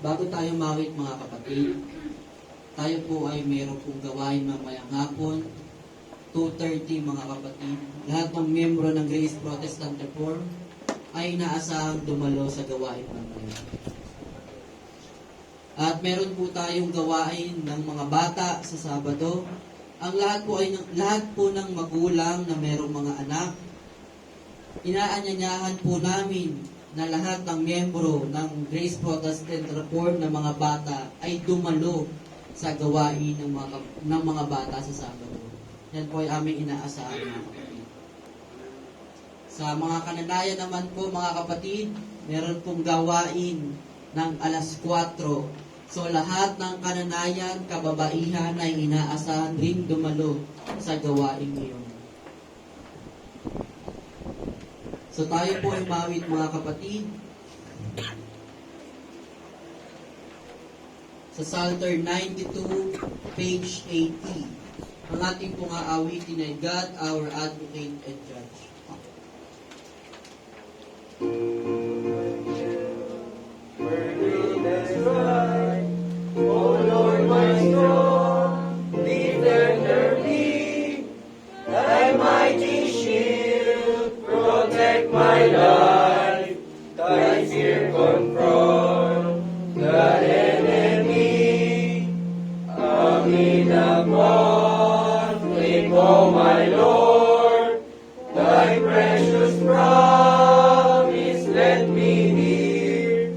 Bago tayo mawit mga kapatid, tayo po ay meron pong gawain mamayang hapon, 2:30 mga kapatid. Lahat ng miyembro ng Grace Protestant Reform ay inaasahang dumalo sa gawain mamaya. At meron po tayong gawain ng mga bata sa Sabado. Ang lahat po ng magulang na merong mga anak, inaanyayahan po namin na lahat ng miyembro ng Grace Protestant Reform na mga bata ay dumalo sa gawain ng mga bata sa Sabado. Yan po ay aming inaasahan mga kapatid. Sa mga kananayan naman po mga kapatid, meron pong gawain ng alas 4. So lahat ng kananayan, kababaihan ay inaasahan rin dumalo sa gawain iyon. So tayo po ay mawit mga kapatid. sa Psalter 92, page 80. Ang ating pong aawitin ay God, our Advocate and Judge. O Lord, my strong defender be, thy mighty shield protect my life, thy fear confront the enemy. Amid the conflict, O my Lord, thy precious promise let me hear,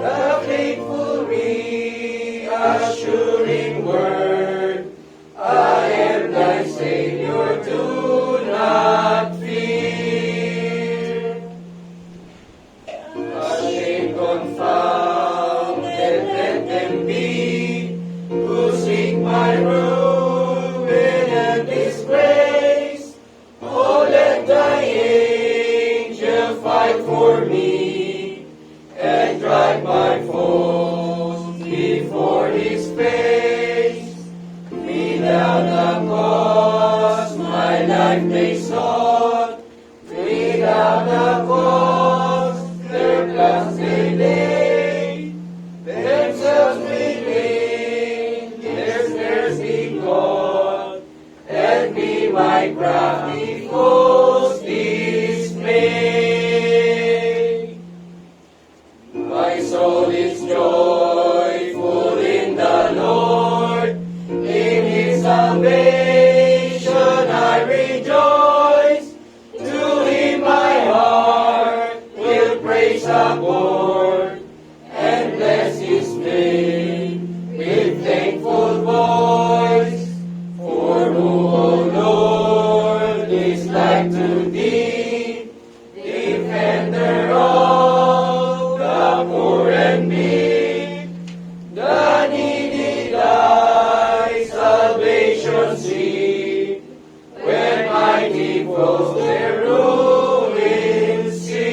the faithful reassuring word, I am thy Savior, do not fear. Ashamed, confounded, let them be, who seek my ruin and disgrace. Oh, let thy angel fight for me, and drive my foes before his face. Be thou the cause my life may sought, be thou the cause their plans they lay. Themselves within their snares be caught, and be my crafty foes dismay. My soul is joyful in the Lord, in his salvation I rejoice. To him my heart will praise upward, and bless his name with thankful voice. For who, O Lord, is like to thee, defender of the poor and meek, the needy thy salvation seek, when mighty foes their ruin seek.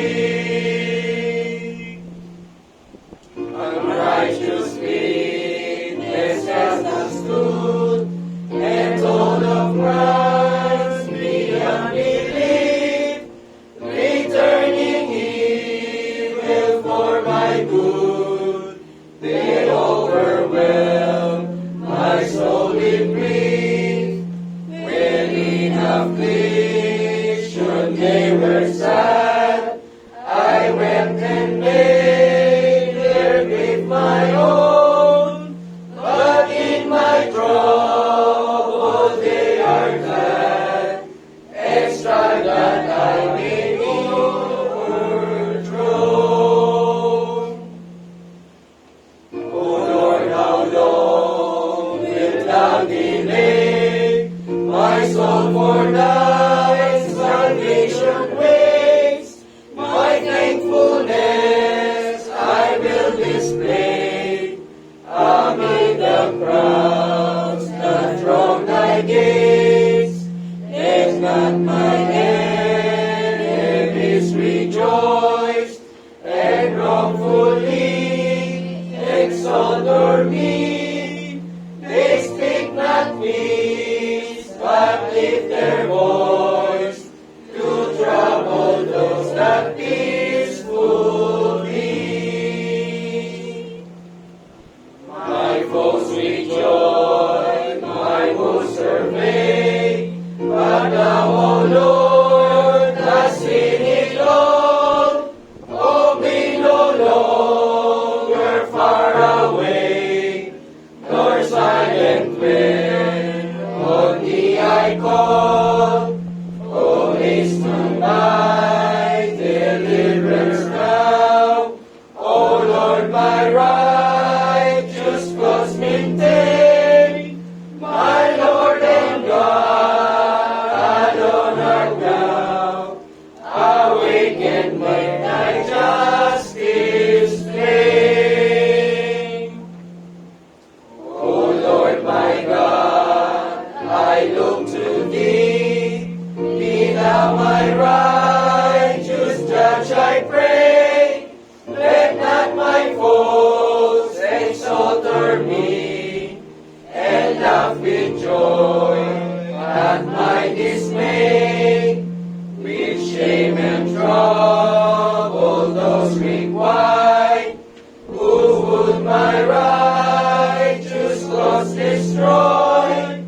my righteous cause destroyed,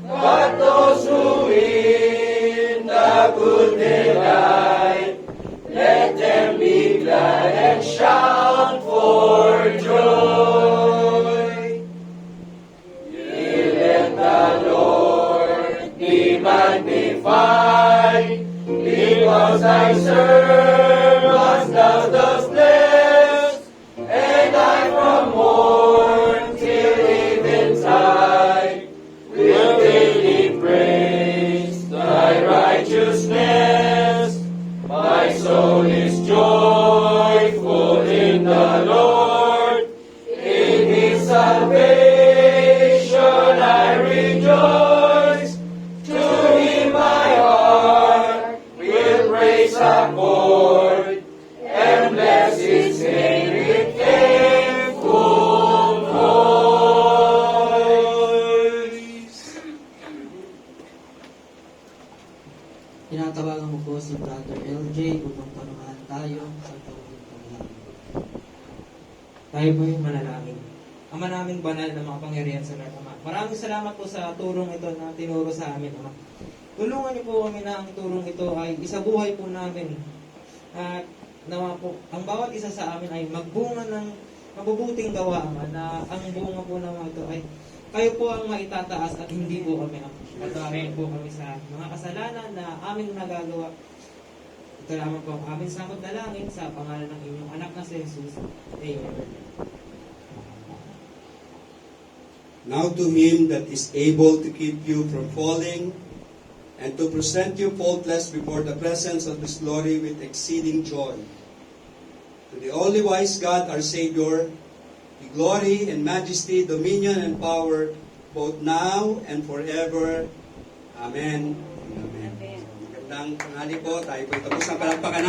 but those who in the good delight, let them be glad and shout for joy. Ye let the Lord be magnified, because thy servants thou dost bless, and I from morn till eventide will daily praise thy righteousness. My soul is joyful in the Lord, in his salvation I rejoice. To him my heart will praise accord, and bless his name with thankful voice. Tinatawagan ko po si Brother LJ upang panuhan tayo sa tawagin panalangin. Tayo po yung manalangin. Ama naming banal na makapangyarihan sa lahat, Ama. Maraming salamat po sa turong ito na tinuro sa amin, Ama. Tulungan niyo po kami na ang turong ito ay isabuhay po namin. At nawa po, ang bawat isa sa amin ay magbunga ng mabubuting gawa, Ama, na ang bunga po naman ito ay kayo po ang maitataas at hindi po kami, Ama. Patawarin po kami sa mga kasalanan na aming nagagawa. Ito lamang po ang aming sangkot na langin sa pangalan ng inyong anak na si Jesus. Amen. Now to him that is able to keep you from falling, and to present you faultless before the presence of his glory with exceeding joy. To the only wise God, our Savior, be glory and majesty, dominion and power, both now and forever. Amen. Amen. Magandang tanghali po. Tayo po tapos ang palakpakan.